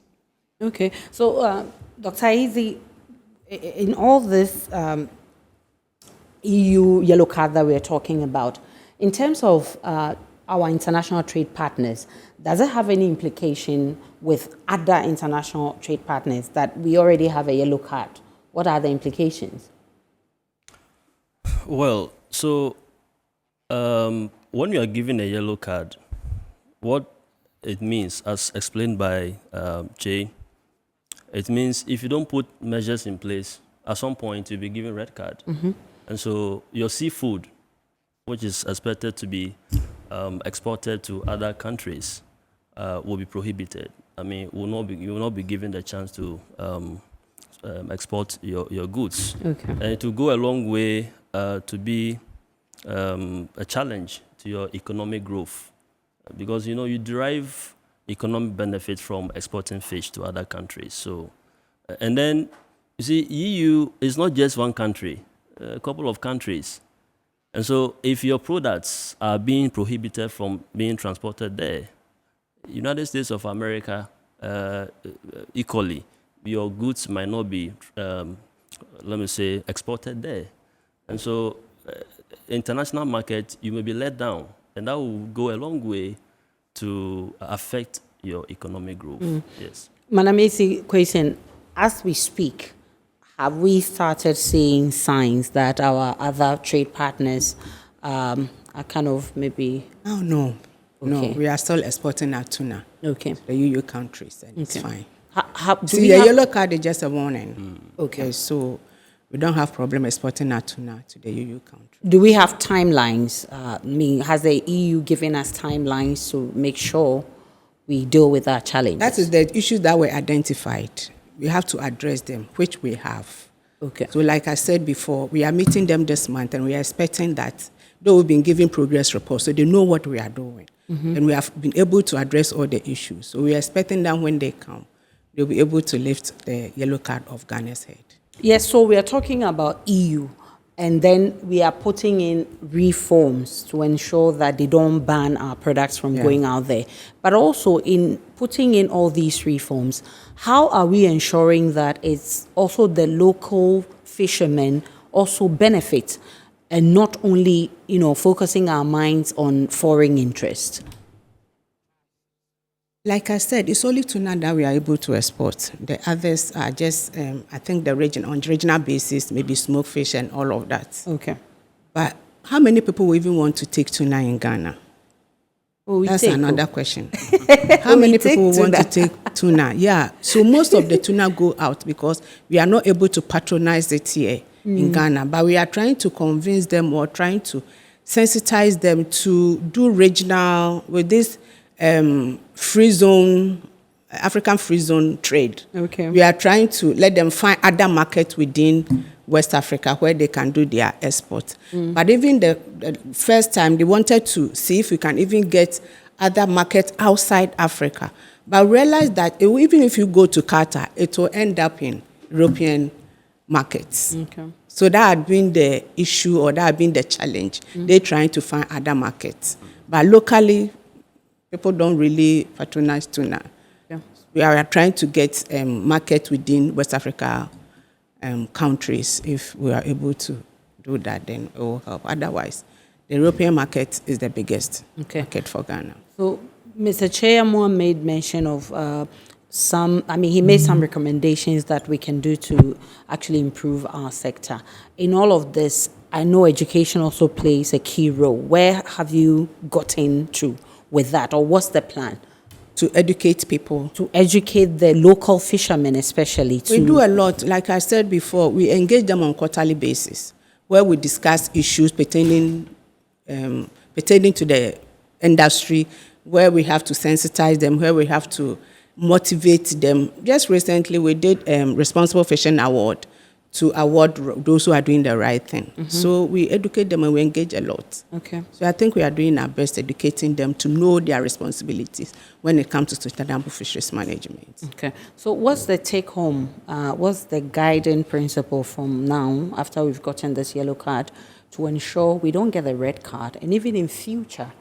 Okay. So, Dr. Izzy, in all this EU yellow card that we're talking about, in terms of our international trade partners, does it have any implication with other international trade partners that we already have a yellow card? What are the implications? Well, so when you are given a yellow card, what it means, as explained by Jay, it means if you don't put measures in place, at some point you'll be given red card. And so your seafood, which is expected to be exported to other countries, will be prohibited. I mean, you will not be given the chance to export your goods. Okay. And it will go a long way to be a challenge to your economic growth, because you derive economic benefit from exporting fish to other countries. So, and then you see, EU is not just one country, a couple of countries. And so if your products are being prohibited from being transported there, United States of America, equally, your goods might not be, exported there. And so international market, you may be let down, and that will go a long way to affect your economic growth. Yes. Manamesi question, as we speak, have we started seeing signs that our other trade partners are kind of maybe... Oh, no. Okay. No, we are still exporting our tuna to the EU countries, and it's fine. See, the yellow card is just a warning. Okay. So we don't have problem exporting our tuna to the EU country. Do we have timelines? Has the EU given us timelines to make sure we deal with our challenges? That is the issues that were identified. We have to address them, which we have. Okay. So like I said before, we are meeting them this month, and we are expecting that, though we've been giving progress reports, so they know what we are doing. And we have been able to address all the issues. So we are expecting that when they come, they'll be able to lift the yellow card off Ghana's head. Yes, so we are talking about EU, and then we are putting in reforms to ensure that they don't ban our products from going out there. But also in putting in all these reforms, how are we ensuring that it's also the local fishermen also benefit, and not only, focusing our minds on foreign interest? Like I said, it's only tuna that we are able to export. The others are just, I think, on regional basis, maybe smoked fish and all of that. Okay. But how many people will even want to take tuna in Ghana? That's another question. How many people want to take tuna? Yeah. So most of the tuna go out because we are not able to patronize it here in Ghana. But we are trying to convince them, or trying to sensitize them to do regional with this free zone, African free zone trade. Okay. We are trying to let them find other markets within West Africa where they can do their export. But even the first time, they wanted to see if we can even get other markets outside Africa. But realize that even if you go to Qatar, it will end up in European markets. Okay. So that had been the issue, or that had been the challenge. They're trying to find other markets. But locally, people don't really patronize tuna. Yeah. We are trying to get market within West Africa countries. If we are able to do that, then it will help. Otherwise, the European market is the biggest market for Ghana. So, Mr. Chairman made mention of he made some recommendations that we can do to actually improve our sector. In all of this, I know education also plays a key role. Where have you gotten to with that, or what's the plan? To educate people. To educate the local fishermen especially. We do a lot. Like I said before, we engage them on quarterly basis, where we discuss issues pertaining to the industry, where we have to sensitize them, where we have to motivate them. Just recently, we did Responsible Fishing Award to award those who are doing the right thing. So we educate them and we engage a lot. Okay. So I think we are doing our best educating them to know their responsibilities when it comes to sustainable fisheries management. Okay. So what's the take home? What's the guiding principle from now, after we've gotten this yellow card, to ensure we don't get a red card, and even in future,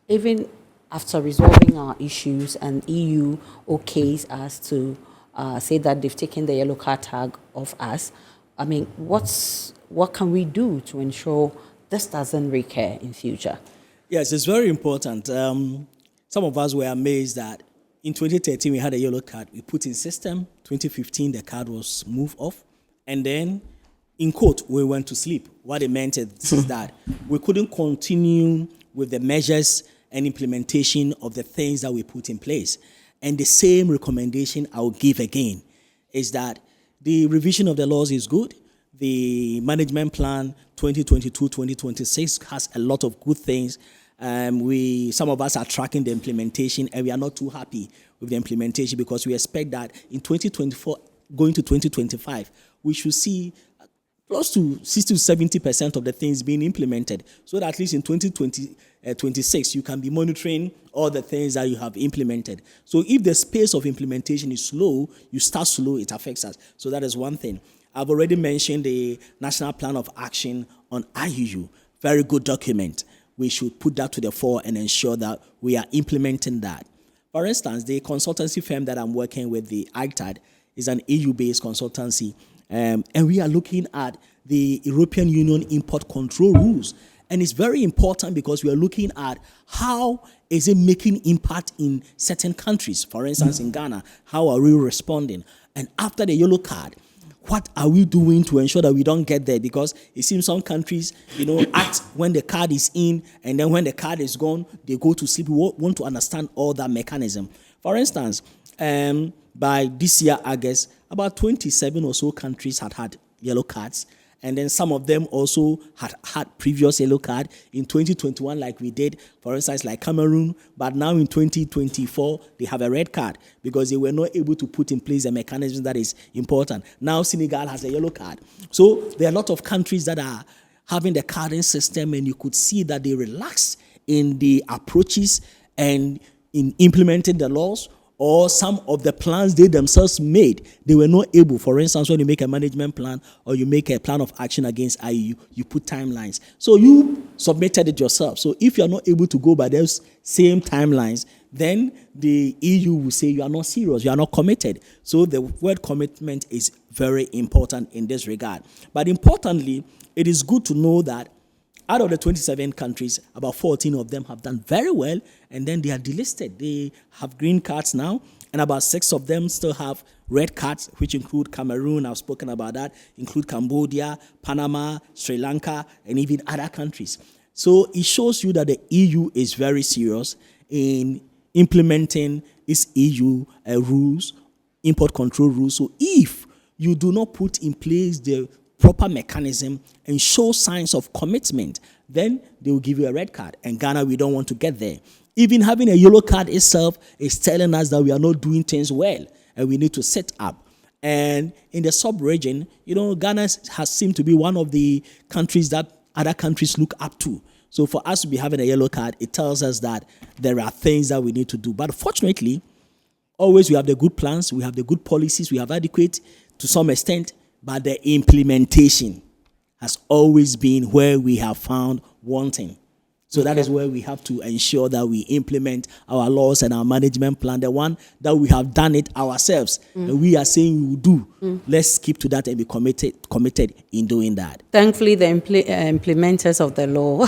even after resolving our issues and EU okays us to say that they've taken the yellow card tag off us, I mean, what can we do to ensure this doesn't recur in future? Yes, it's very important. Some of us were amazed that in 2013 we had a yellow card. We put in system. 2015 the card was moved off, and then in court we went to sleep. What it meant is that we couldn't continue with the measures and implementation of the things that we put in place. And the same recommendation I'll give again is that the revision of the laws is good. The management plan 2022-2026 has a lot of good things. Some of us are tracking the implementation, and we are not too happy with the implementation because we expect that in 2024, going to 2025, we should see close to 60 to 70% of the things being implemented, so that at least in 2026 you can be monitoring all the things that you have implemented. So if the pace of implementation is slow, you start slow, it affects us. So that is one thing. I've already mentioned the National Plan of Action on IUU. Very good document. We should put that to the fore and ensure that we are implementing that. For instance, the consultancy firm that I'm working with, the Hectares, is an EU-based consultancy, and we are looking at the European Union import control rules. And it's very important because we are looking at how is it making impact in certain countries. For instance, in Ghana, how are we responding? And after the yellow card, what are we doing to ensure that we don't get there? Because it seems some countries, act when the card is in, and then when the card is gone, they go to sleep. We want to understand all that mechanism. For instance, by this year, August, about 27 or so countries had yellow cards. And then some of them also had previous yellow card in 2021, like we did, for instance, like Cameroon. But now in 2024, they have a red card because they were not able to put in place a mechanism that is important. Now Senegal has a yellow card. So there are a lot of countries that are having the carding system, and you could see that they relaxed in the approaches and in implementing the laws, or some of the plans they themselves made, they were not able. For instance, when you make a management plan or you make a plan of action against IUU, you put timelines. So you submitted it yourself. So if you're not able to go by those same timelines, then the EU will say you are not serious, you are not committed. So the word commitment is very important in this regard. But importantly, it is good to know that out of the 27 countries, about 14 of them have done very well, and then they are delisted. They have green cards now, and about 6 of them still have red cards, which include Cameroon, I've spoken about that, include Cambodia, Panama, Sri Lanka, and even other countries. So it shows you that the EU is very serious in implementing its EU rules, import control rules. So if you do not put in place the proper mechanism and show signs of commitment, then they will give you a red card. And Ghana, we don't want to get there. Even having a yellow card itself is telling us that we are not doing things well, and we need to set up. And in the sub-region, Ghana has seemed to be one of the countries that other countries look up to. So for us to be having a yellow card, it tells us that there are things that we need to do. But fortunately, always we have the good plans, we have the good policies, we have adequate to some extent, but the implementation has always been where we have found wanting. So that is where we have to ensure that we implement our laws and our management plan, the one that we have done it ourselves. And we are saying we will do. Let's keep to that and be committed in doing that. Thankfully, the implementers of the law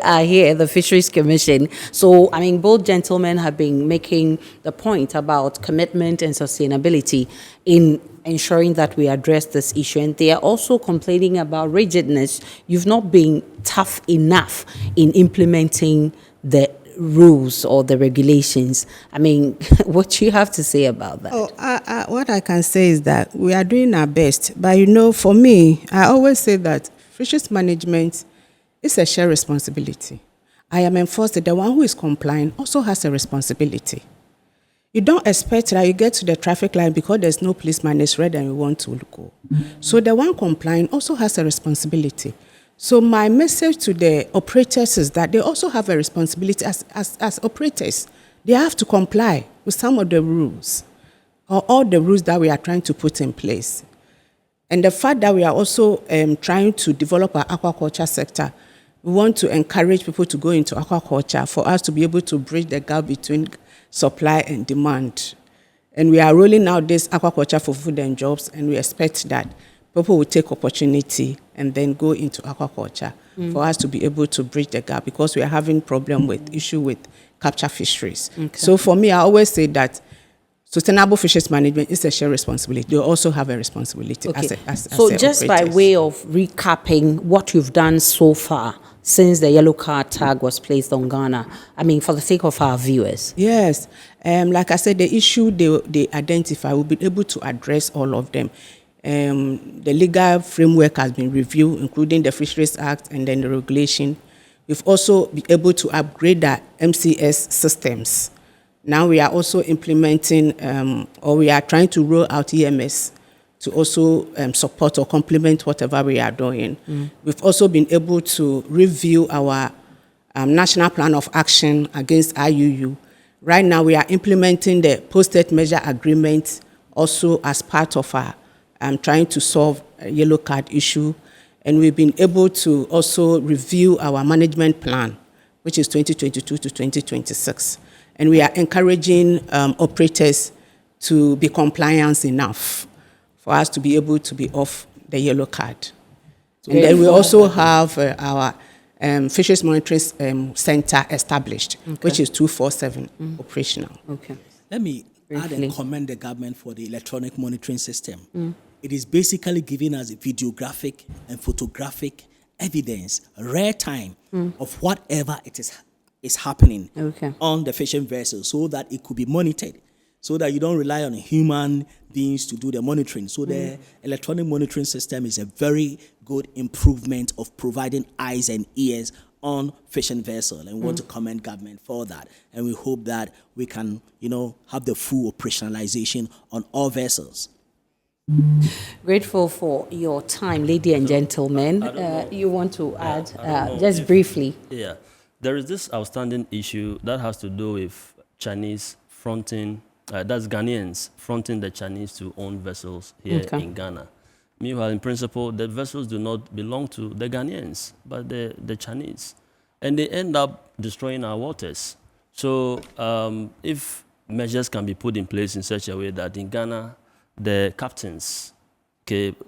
are here, the Fisheries Commission. So, both gentlemen have been making the point about commitment and sustainability in ensuring that we address this issue. And they are also complaining about rigidness. You've not been tough enough in implementing the rules or the regulations. What do you have to say about that? What I can say is that we are doing our best. But, for me, I always say that fisheries management is a shared responsibility. I am enforced that the one who is complying also has a responsibility. You don't expect that you get to the traffic light because there's no policeman is red and you want to go. So the one complying also has a responsibility. So my message to the operators is that they also have a responsibility as operators. They have to comply with some of the rules or all the rules that we are trying to put in place. And the fact that we are also trying to develop our aquaculture sector, we want to encourage people to go into aquaculture for us to be able to bridge the gap between supply and demand. And we are rolling out this aquaculture for food and jobs, and we expect that people will take opportunity and then go into aquaculture for us to be able to bridge the gap, because we are having issue with capture fisheries. Okay. So for me, I always say that sustainable fisheries management is a shared responsibility. They also have a responsibility. So just by way of recapping what you've done so far since the yellow card tag was placed on Ghana? I mean, for the sake of our viewers. Yes. Like I said, the issue they identify, will be able to address all of them. The legal framework has been reviewed, including the Fisheries Act and then the regulation. We've also been able to upgrade the MCS systems. Now we are also implementing, or we are trying to roll out EMS to also support or complement whatever we are doing. We've also been able to review our National Plan of Action against IUU. Right now we are implementing the Posted Measure Agreement also as part of our trying to solve a yellow card issue. And we've been able to also review our management plan, which is 2022 to 2026. And we are encouraging operators to be compliant enough for us to be able to be off the yellow card. And then we also have our Fisheries Monitoring Center established, which is 24/7 operational. Okay. Let me add and commend the government for the electronic monitoring system. It is basically giving us videographic and photographic evidence, rare time, of whatever it is happening on the fishing vessel, so that it could be monitored, so that you don't rely on human beings to do the monitoring. So the electronic monitoring system is a very good improvement of providing eyes and ears on fishing vessel, and we want to commend government for that. And we hope that we can, have the full operationalization on all vessels. Grateful for your time, lady and gentlemen. You want to add just briefly? Yeah, there is this outstanding issue that has to do with Chinese fronting, that's Ghanaians fronting the Chinese to own vessels here in Ghana. Meanwhile, in principle, the vessels do not belong to the Ghanaians, but the Chinese. And they end up destroying our waters. So if measures can be put in place in such a way that in Ghana, the captains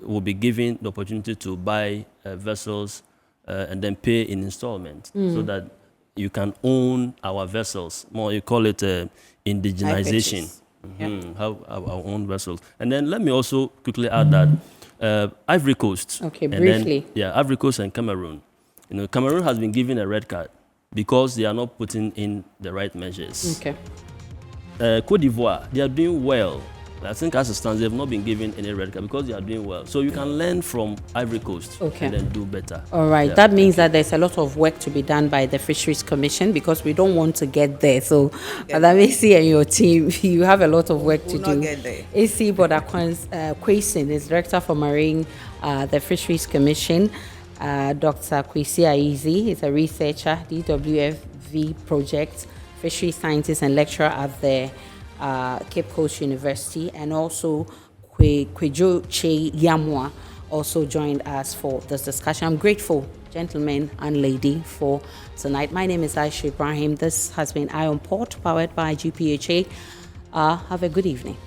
will be given the opportunity to buy vessels and then pay in installment, so that you can own our vessels. More, you call it indigenization. Have our own vessels. And then let me also quickly add that Ivory Coast. Okay, briefly. Ivory Coast and Cameroon. Cameroon has been given a red card because they are not putting in the right measures. Okay. Côte d'Ivoire, they are doing well. I think as it stands, they have not been given any red card because they are doing well. So you can learn from Ivory Coast and then do better. All right. That means that there's a lot of work to be done by the Fisheries Commission, because we don't want to get there. So, Madam AC and your team, you have a lot of work to do. AC Bodakwan's Kwasin is Director for Marine, the Fisheries Commission. Dr. Kwesi Aizi is a researcher, DWFV project, fishery scientist and lecturer at the Cape Coast University, and also Kwejo Che Yamwa also joined us for this discussion. I'm grateful, gentlemen and lady, for tonight. My name is Aisha Ibrahim. This has been Eye on Port, powered by GPHA. Have a good evening.